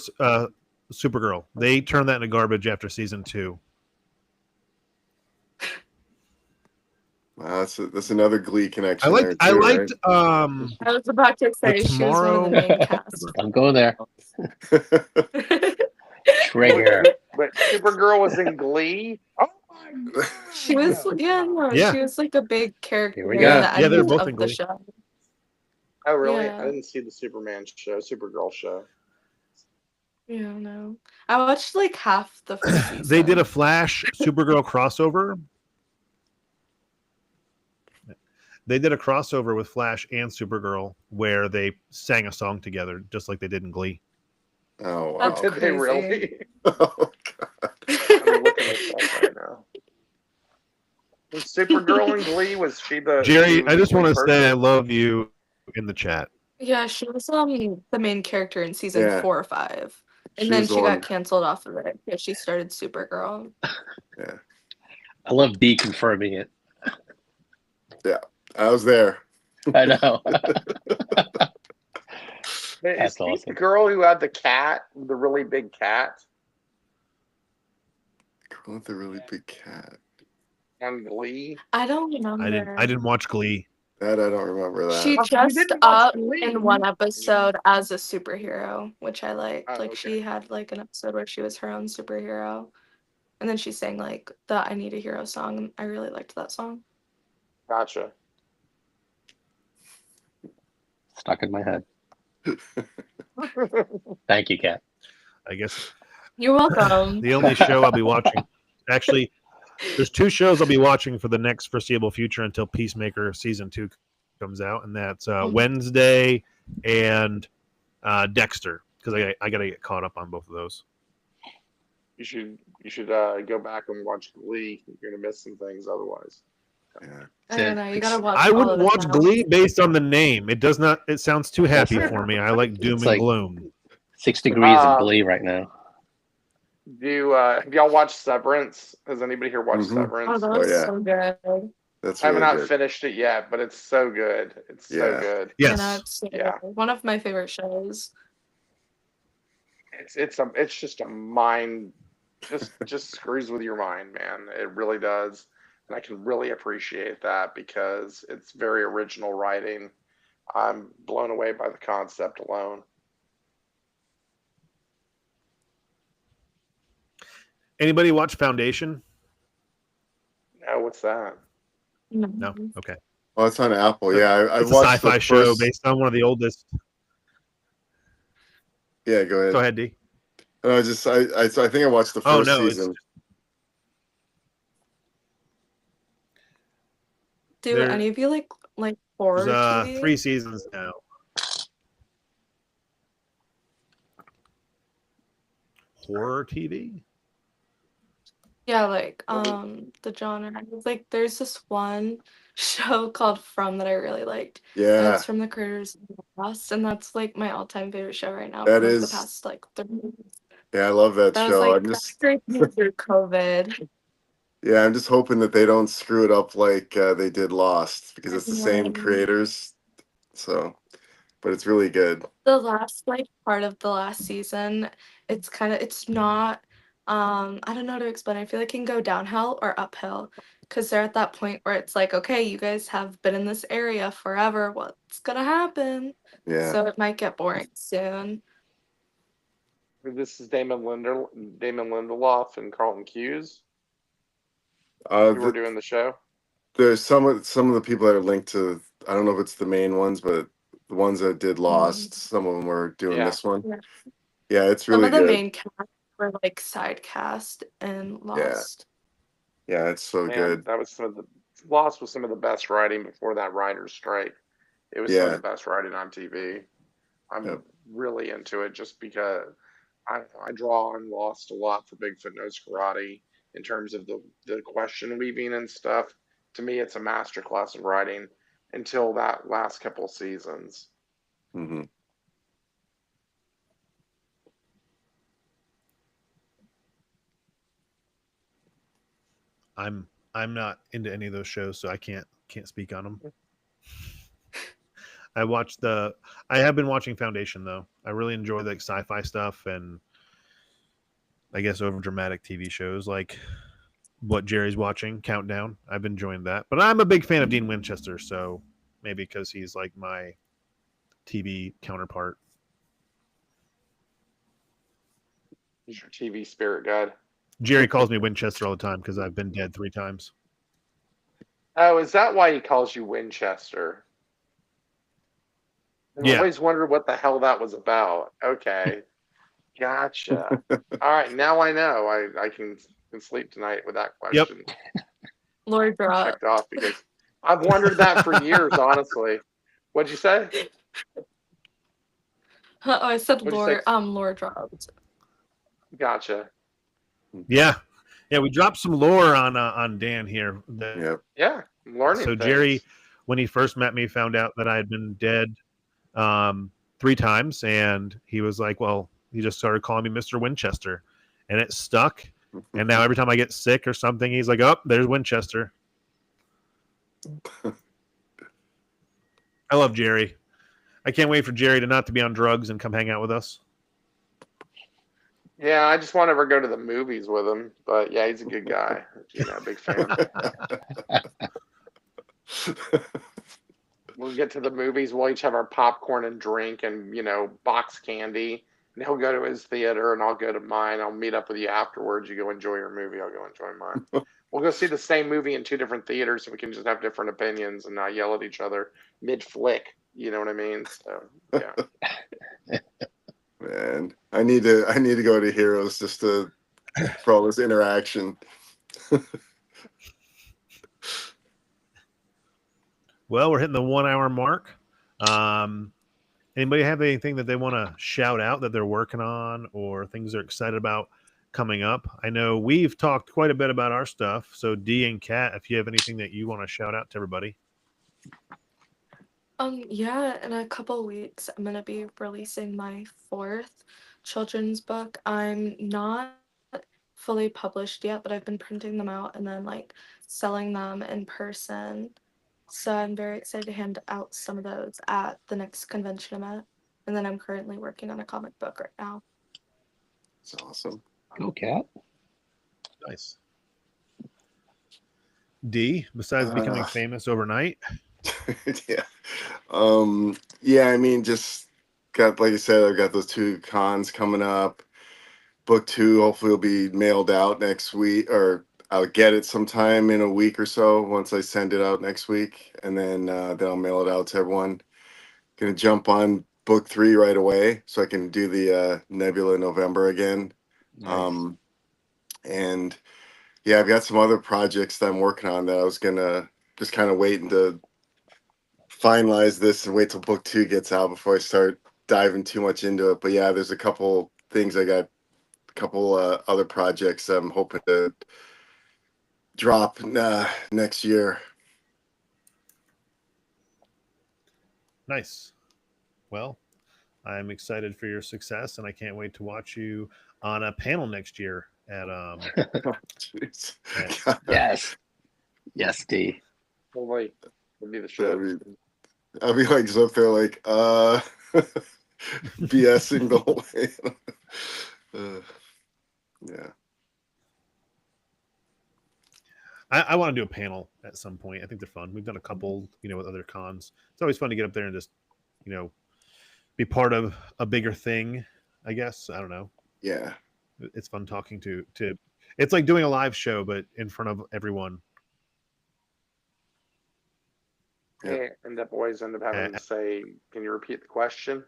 Supergirl. They turned that into garbage after season 2. Wow, that's another Glee connection. I liked I was about to say she was one of the main cast. Don't go there. Right? Trigger. But Supergirl was in Glee. Oh my god. She was Yeah. she was like a big character Here we near go. the Yeah, end they're both in of the Glee. show. Oh really? Yeah. I didn't see the Superman show, Supergirl show. Yeah, no. I watched like half the first season. They did a Flash Supergirl crossover. They did a crossover with Flash and Supergirl where they sang a song together, just like they did in Glee. Oh wow. Oh, That's did they crazy. really? Oh, God. I'm looking this up right now. Was Supergirl in Glee? Was she the Jerry, she was I the just want to Glee say I person? love you in the chat. Yeah, she was the main character in season Yeah. 4 or 5. And She then was the she one. got canceled off of it because she started Supergirl. Yeah, I love D confirming it. I was there. I know. Is That's she awesome. the girl who had the cat, the really big cat Girl with the really big cat. on Glee? I don't remember. I didn't watch Glee. That I don't remember that. She Oh, you dressed didn't watch up Glee? in one episode as a superhero, which I liked. Oh, Like okay. she had like an episode where she was her own superhero. And then she sang like the I Need a Hero song. And I really liked that song. Gotcha. Stuck in my head. Thank you, Kat. I guess You're welcome. the only show I'll be watching, actually, there's 2 shows I'll be watching for the next foreseeable future until Peacemaker season 2 comes out, and that's Wednesday and Dexter, because I got to get caught up on both of those. You should go back and watch Glee. You're gonna miss some things otherwise. Yeah. I don't know. You gotta watch. I all wouldn't of it watch now. Glee based on the name. It does not. It sounds too happy for me. I like doom It's and like- gloom. 6 degrees of Glee right now. Have y'all watched Severance? Has anybody here watched Mhm. Oh, Severance? that Oh, was yeah. so good. That's I have really not good. finished it yet, but it's so good. It's so Yeah. good. You know, Yes. it's Yeah. one of my favorite shows. It's just a mind, just screws with your mind, man. It really does, and I can really appreciate that because it's very original writing. I'm blown away by the concept alone. Anybody watch Foundation? No, what's that? No. Okay. Oh, it's on Apple. Yeah, I It's a watched the sci-fi show first- based on one of the oldest. Yeah, go ahead. Go ahead, D. I think I watched the Oh, first no, it's- season. Do There- any of you like horror There's TV? 3 seasons now. Horror TV? Yeah, like Well, the genre. Like there's this one show called From that I really liked. And Yeah, it's from the creators of Lost, and that's like my all-time favorite show right now. That for, like, is- the past like 30 years. yeah, I love that That show. was I'm like just through COVID. Yeah, I'm just hoping that they don't screw it up like they did Lost because it's the same Yeah. creators. So, but it's really good. The last like part of the last season, it's not I don't know how to explain. I feel like it can go downhill or uphill. because they're at that point where it's like, okay, you guys have been in this area forever. What's gonna happen? Yeah. So it might get boring soon. This is Damon Lindelof and Carlton Cuse. Uh, You were doing the show. there's some of the people that are linked to. I don't know if it's the main ones, but the ones that did Lost, some of them were doing Yeah. this one. Yeah. Yeah, it's Some really of the good. main cast were like side cast and Lost. Yeah, it's so Man, good. that was Lost was some of the best writing before that writer's strike. It was some of Yeah. the best writing on TV. I'm Yep. really into it just because I draw on Lost a lot for Bigfoot Knows Karate in terms of the question weaving and stuff. To me, it's a masterclass of writing until that last couple seasons. Hmm. I'm not into any of those shows, so I can't speak on them. I have been watching Foundation though. I really enjoy the sci-fi stuff and I guess over dramatic TV shows like what Jerry's watching, Countdown. I've been enjoying that. But I'm a big fan of Dean Winchester, so maybe because he's like my TV counterpart. He's your TV spirit guide. Jerry calls me Winchester all the time because I've been dead 3 times. Oh, is that why he calls you Winchester? I've Yeah. always wondered what the hell that was about. Okay. Gotcha. All right, now I know. I can sleep tonight with that Yep. question Lord Drop. checked off because I've wondered that for years, honestly. What'd you say? Oh, I said What'd you say? Lord Drop. Gotcha. Yeah. Yeah, we dropped some lore on Dan here. Yep. Yeah, I'm learning. So things. Jerry, when he first met me, found out that I had been dead 3 times, and he was like, well, he just started calling me Mr. Winchester, and it stuck. And now every time I get sick or something, he's like, oh, there's Winchester. I love Jerry. I can't wait for Jerry to not to be on drugs and come hang out with us. Yeah, I just won't ever go to the movies with him, but yeah, he's a good guy. Big fan. We'll get to the movies. We'll each have our popcorn and drink and, box candy. And he'll go to his theater and I'll go to mine. I'll meet up with you afterwards. You go enjoy your movie. I'll go enjoy mine. We'll go see the same movie in 2 different theaters so we can just have different opinions and not yell at each other mid-flick. You know what I mean? So, yeah. Man, I need to go to Heroes just for all this interaction. Well, we're hitting the 1 hour mark. Anybody have anything that they want to shout out that they're working on or things they're excited about coming up? I know we've talked quite a bit about our stuff. So D and Kat, if you have anything that you want to shout out to everybody. Yeah, in a couple weeks, I'm gonna be releasing my 4th children's book. I'm not fully published yet, but I've been printing them out and then like selling them in person. So I'm very excited to hand out some of those at the next convention I'm at. And then I'm currently working on a comic book right now. It's awesome. Go, Cat. Nice. D, besides becoming famous overnight. Yeah. Yeah, I mean, just got, like I said, I've got those 2 cons coming up. Book 2 hopefully will be mailed out next week, or I'll get it sometime in a week or so once I send it out next week, and then I'll mail it out to everyone. Gonna jump on book 3 right away so I can do the Nebula November again. Nice. And yeah, I've got some other projects that I'm working on that I was gonna just kind of waiting to finalize this and wait till book 2 gets out before I start diving too much into it. But yeah, there's a couple things I got, a couple other projects I'm hoping to drop next year. Nice. Well, I'm excited for your success, and I can't wait to watch you on a panel next year at Jeez. Yes, D. We'll be the show. I'll be like just up there like BSing the whole way. Yeah. I want to do a panel at some point. I think they're fun. We've done a couple, with other cons. It's always fun to get up there and just, be part of a bigger thing. I guess I don't know. Yeah. It's fun talking to. It's like doing a live show, but in front of everyone. Yeah. And that boys end up having to say, "Can you repeat the question?"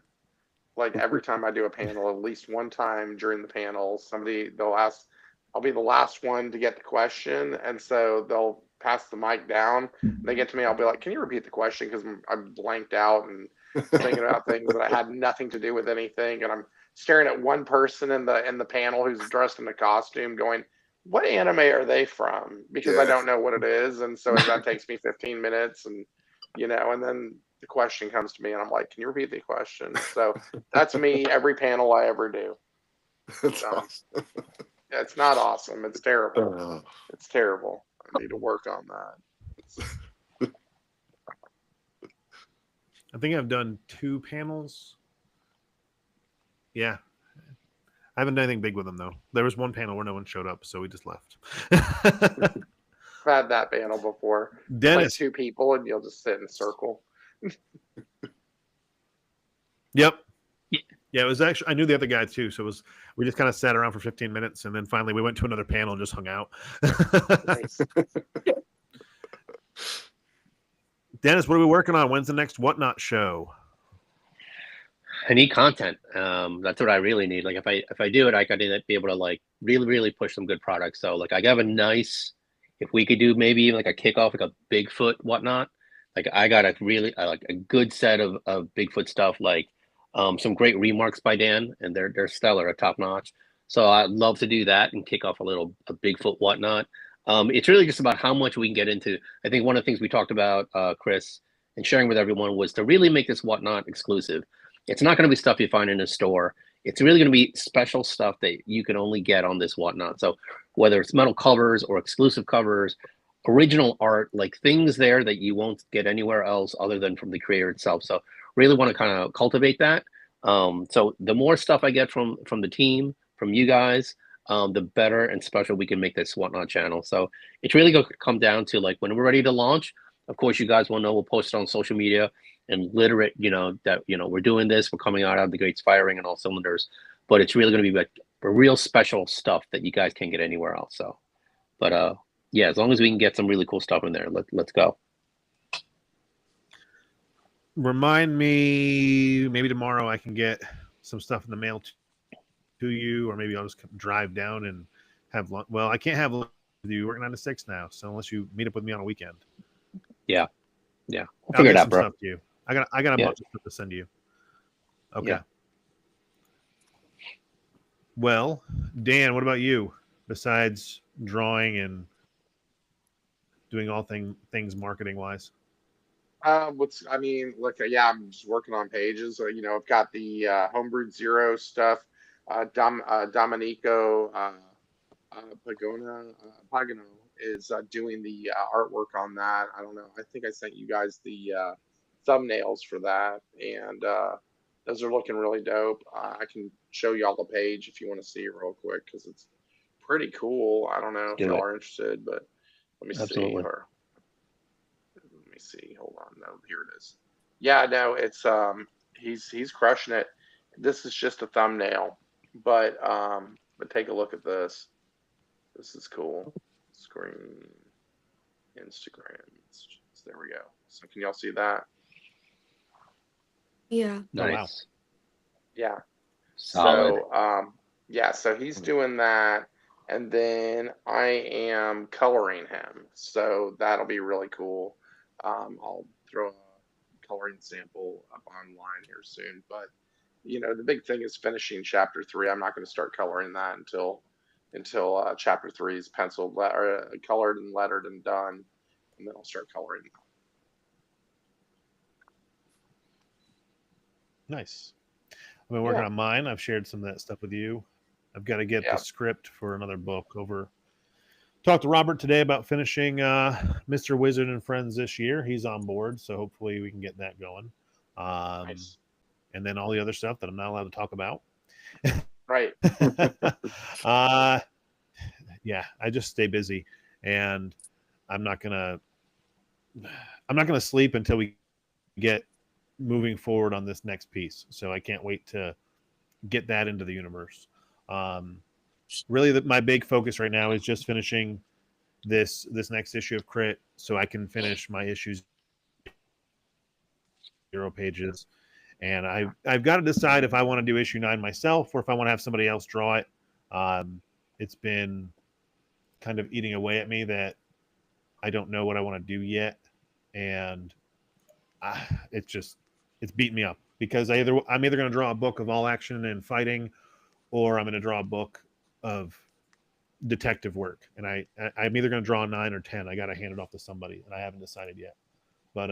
Like every time I do a panel, at least one time during the panel, they'll ask. I'll be the last one to get the question, and so they'll pass the mic down. They get to me, I'll be like, "Can you repeat the question?" Because I'm blanked out and thinking about things that I had nothing to do with anything, and I'm staring at one person in the panel who's dressed in a costume, going, "What anime are they from?" Because I Yeah. don't know what it is, and so that takes me 15 minutes, and and then the question comes to me, and I'm like, "Can you repeat the question?" So that's me every panel I ever do. That's Um, awesome. It's not awesome. It's terrible. Oh, It's terrible. I need to work on that. I think I've done 2 panels. Yeah. I haven't done anything big with them though. There was one panel where no one showed up, so we just left. I've had that panel before. Dennis. Like 2 people, and you'll just sit in a circle. Yep. Yeah, it was actually, I knew the other guy too, so we just kind of sat around for 15 minutes, and then finally we went to another panel and just hung out. Nice. Dennis, what are we working on? When's the next Whatnot show? I need content. That's what I really need. Like if I do it, I gotta be able to like really push some good products. So like I have a nice, if we could do maybe even like a kickoff, like a Bigfoot Whatnot. Like I got a really like a good set of Bigfoot stuff. Like some great remarks by Dan, and they're stellar, top notch. So I'd love to do that and kick off a Bigfoot Whatnot. It's really just about how much we can get into. I think one of the things we talked about, Chris, and sharing with everyone was to really make this Whatnot exclusive. It's not going to be stuff you find in a store. It's really going to be special stuff that you can only get on this Whatnot. So whether it's metal covers or exclusive covers, original art, like things there that you won't get anywhere else other than from the creator itself. So really want to kind of cultivate that. So the more stuff I get from the team, from you guys, the better and special we can make this Whatnot channel. So it's really going to come down to like when we're ready to launch. Of course, you guys will know. We'll post it on social media and literate, that we're doing this. We're coming out of the gates firing on all cylinders. But it's really going to be like a real special stuff that you guys can't get anywhere else. So, but yeah, as long as we can get some really cool stuff in there, let's go. Remind me, maybe tomorrow I can get some stuff in the mail to you, or maybe I'll just drive down and have lunch. Well, I can't have lunch with you. We're 9 to 6 now, so unless you meet up with me on a weekend. Yeah, we'll I'll figure get it out, some bro. stuff to you. I got a Yeah. bunch of stuff to send to you. Okay. Yeah. Well, Dan, what about you? Besides drawing and doing all things marketing wise. Look, yeah, I'm just working on pages. I've got the Homebrewed Zero stuff. Domenico Pagano is doing the artwork on that. I don't know. I think I sent you guys the thumbnails for that, and those are looking really dope. I can show y'all the page if you want to see it real quick because it's pretty cool. I don't know if y'all are interested, but let me see. Or let me see. Hold on. No, here it is. Yeah, no, it's he's crushing it. This is just a thumbnail, but take a look at this. This is cool. Screen, Instagram. There we go. So can y'all see that? Yeah. Nice. Oh, wow. Yeah. Solid. So yeah, so he's doing that, and then I am coloring him. So that'll be really cool. I'll throw a coloring sample up online here soon. But the big thing is finishing chapter 3. I'm not going to start coloring that until chapter 3 is penciled, colored and lettered and done, and then I'll start coloring. Nice. I've been working on mine. I've shared some of that stuff with you. I've got to get the script for another book over. Talked to Robert today about finishing Mr. Wizard and Friends this year. He's on board, so hopefully we can get that going. Nice. And then all the other stuff that I'm not allowed to talk about. Right. Yeah, I just stay busy. And I'm not gonna sleep until we get moving forward on this next piece. So I can't wait to get that into the universe. Really, my big focus right now is just finishing this next issue of Crit, so I can finish my issues 0 pages. And I've got to decide if I want to do issue 9 myself or if I want to have somebody else draw it. It's been kind of eating away at me that I don't know what I want to do yet, and it's beating me up because I'm either going to draw a book of all action and fighting, or I'm going to draw a book of detective work, and I'm either going to draw 9 or 10. I got to hand it off to somebody, and I haven't decided yet. But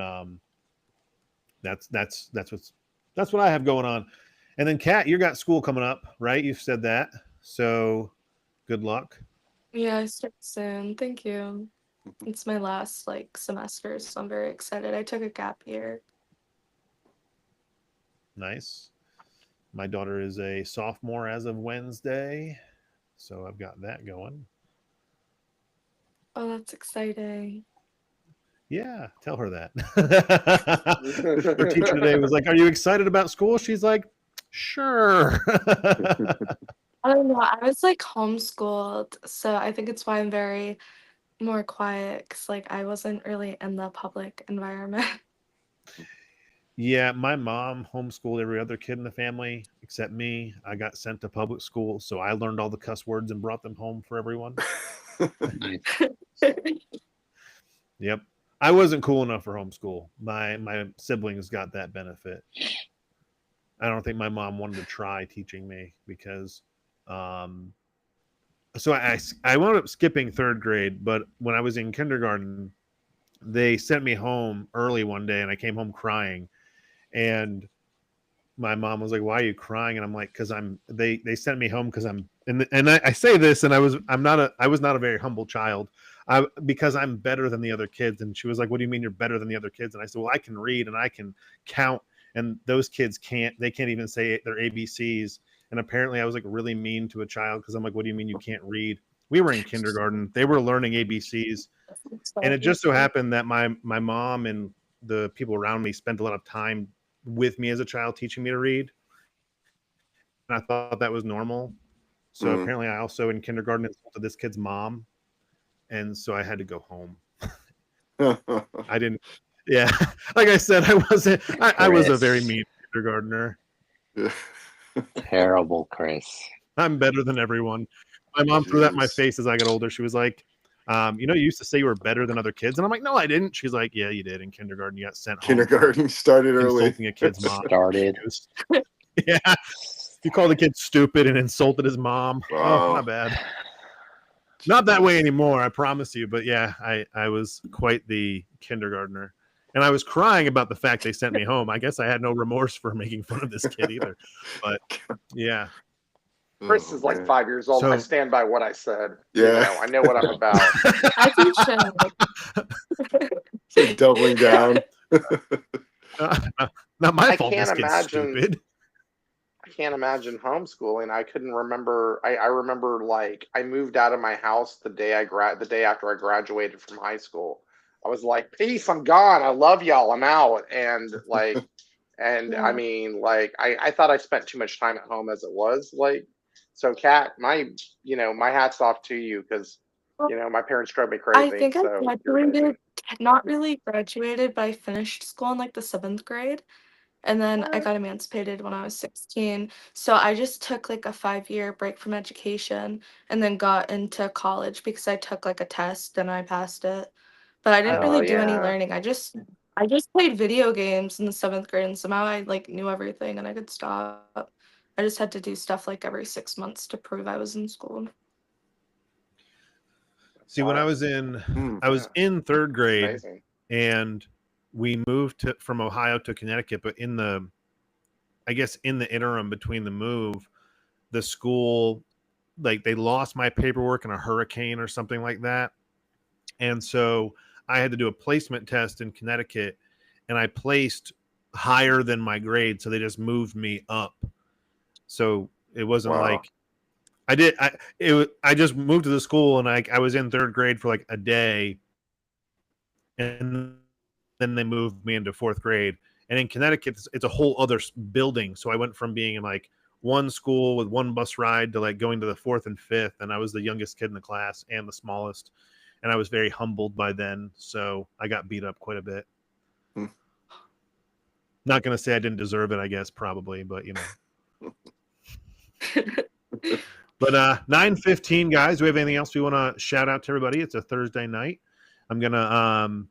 that's what I have going on. And then Kat, you got school coming up, right? You've said that, so good luck. Yeah, I start soon. Thank you. It's my last semester, so I'm very excited. I took a gap year. Nice. My daughter is a sophomore as of Wednesday, so I've got that going. Oh, that's exciting. Yeah, tell her that. Her teacher today was like, "Are you excited about school?" She's like, "Sure." I don't know. I was homeschooled, so I think it's why I'm very more quiet because I wasn't really in the public environment. Yeah, my mom homeschooled every other kid in the family except me. I got sent to public school, so I learned all the cuss words and brought them home for everyone. Nice. Yep. I wasn't cool enough for homeschool. My siblings got that benefit. I don't think my mom wanted to try teaching me because so I wound up skipping 3rd grade, but when I was in kindergarten, they sent me home early one day and I came home crying. And my mom was like, "Why are you crying?" And I'm like, "Because they sent me home because I'm," and I say this, and I was not a very humble child, because I'm better than the other kids. And she was like, "What do you mean you're better than the other kids?" And I said, "Well, I can read and I can count, and those kids can't. They can't even say their ABCs." And apparently, I was really mean to a child because I'm like, "What do you mean you can't read?" We were in kindergarten; they were learning ABCs, and it just so happened that my mom and the people around me spent a lot of time with me as a child teaching me to read, and I thought that was normal. So apparently I also in kindergarten insulted this kid's mom, and so I had to go home. I didn't, yeah, like I said, I was a very mean kindergartner. Terrible, Chris. I'm better than everyone. My mom threw that in my face as I got older. She was like, you used to say you were better than other kids. And I'm like, "No, I didn't." She's like, "Yeah, you did. In kindergarten, you got sent home. Kindergarten started early. Insulting a kid's mom." Started. Yeah. You called the kid stupid and insulted his mom. Wow. Oh, my bad. Not that way anymore, I promise you. But yeah, I was quite the kindergartner. And I was crying about the fact they sent me home. I guess I had no remorse for making fun of this kid either. But yeah. Chris is 5 years old. So- I stand by what I said. Yeah. I know what I'm about. I think so. It's doubling down. Not my I fault. This can't kid's imagine- stupid. I can't imagine homeschooling. I couldn't remember. I remember I moved out of my house the day after I graduated from high school. I was like, "Peace, I'm gone. I love y'all. I'm out." And Yeah. I mean, I thought I spent too much time at home as it was. So Kat, my hat's off to you because my parents drove me crazy. I think I so you're amazing. graduated, not really graduated, but I finished school in the 7th grade. And then I got emancipated when I was 16. So I just took a 5-year break from education and then got into college because I took a test and I passed it. But I didn't Oh, really do any yeah. learning. I just played video games in the 7th grade and somehow I knew everything and I could stop. I just had to do stuff every 6 months to prove I was in school. See, when I Wow. was in Yeah. in 3rd grade, Amazing. and we moved from Ohio to Connecticut, but in the interim between the move, the school, they lost my paperwork in a hurricane or something like that. And so I had to do a placement test in Connecticut, and I placed higher than my grade. So they just moved me up. So it wasn't Wow. I just moved to the school and I was in 3rd grade for a day, and then they moved me into 4th grade. And in Connecticut, it's a whole other building. So I went from being in like one school with one bus ride to like going to the 4th and 5th, and I was the youngest kid in the class and the smallest, and I was very humbled by then. So I got beat up quite a bit. Hmm. Not gonna say I didn't deserve it, I guess probably, but you know. But 9:15, guys. Do we have anything else we want to shout out to everybody? It's a Thursday night. I'm gonna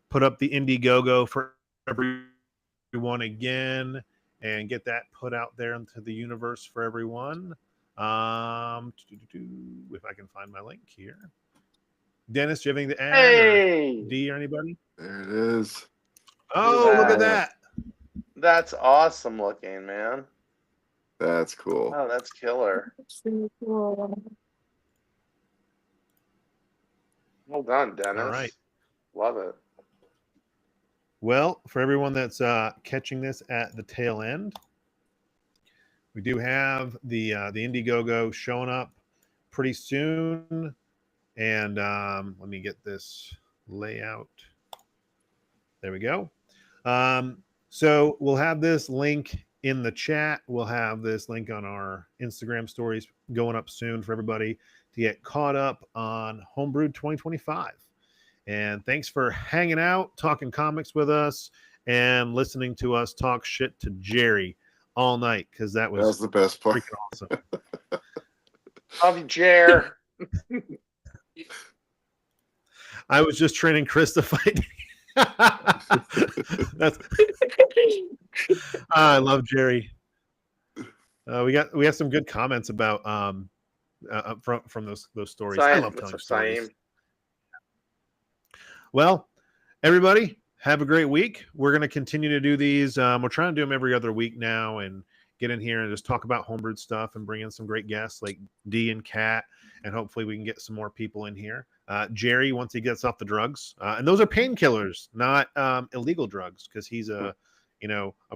put up the Indiegogo for everyone again and get that put out there into the universe for everyone. If I can find my link here. Dennis, do you have anything to add? Hey, Or D or anybody? There it is. Oh, look at that. that. That's awesome looking, man. That's cool. Oh, that's killer. That's really cool. Well done, Dennis. All right. Love it. Well, for everyone that's catching this at the tail end, we do have the Indiegogo showing up pretty soon. And let me get this layout. There we go. So we'll have this link in the chat. We'll have this link on our Instagram stories going up soon for everybody to get caught up on Homebrewed 2025. And thanks for hanging out, talking comics with us, and listening to us talk shit to Jerry all night, because that was the best part. freaking awesome. Love you, Jer. I was just training Chris to fight. That's I love Jerry. We got some good comments about from those stories. I love telling stories. Well, everybody, have a great week. We're going to continue to do these. We're trying to do them every other week now and get in here and just talk about homebrewed stuff and bring in some great guests like D and Kat, and hopefully we can get some more people in here. Jerry, once he gets off the drugs, and those are painkillers, not illegal drugs, because he's a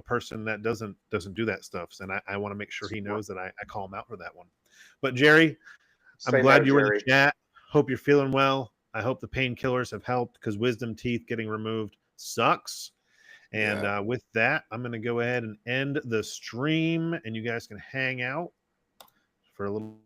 person that doesn't do that stuff. And I want to make sure he knows that I call him out for that one. But Jerry, I'm glad you were in the chat. Hope you're feeling well. I hope the painkillers have helped, because wisdom teeth getting removed sucks. And with that, I'm going to go ahead and end the stream, and you guys can hang out for a little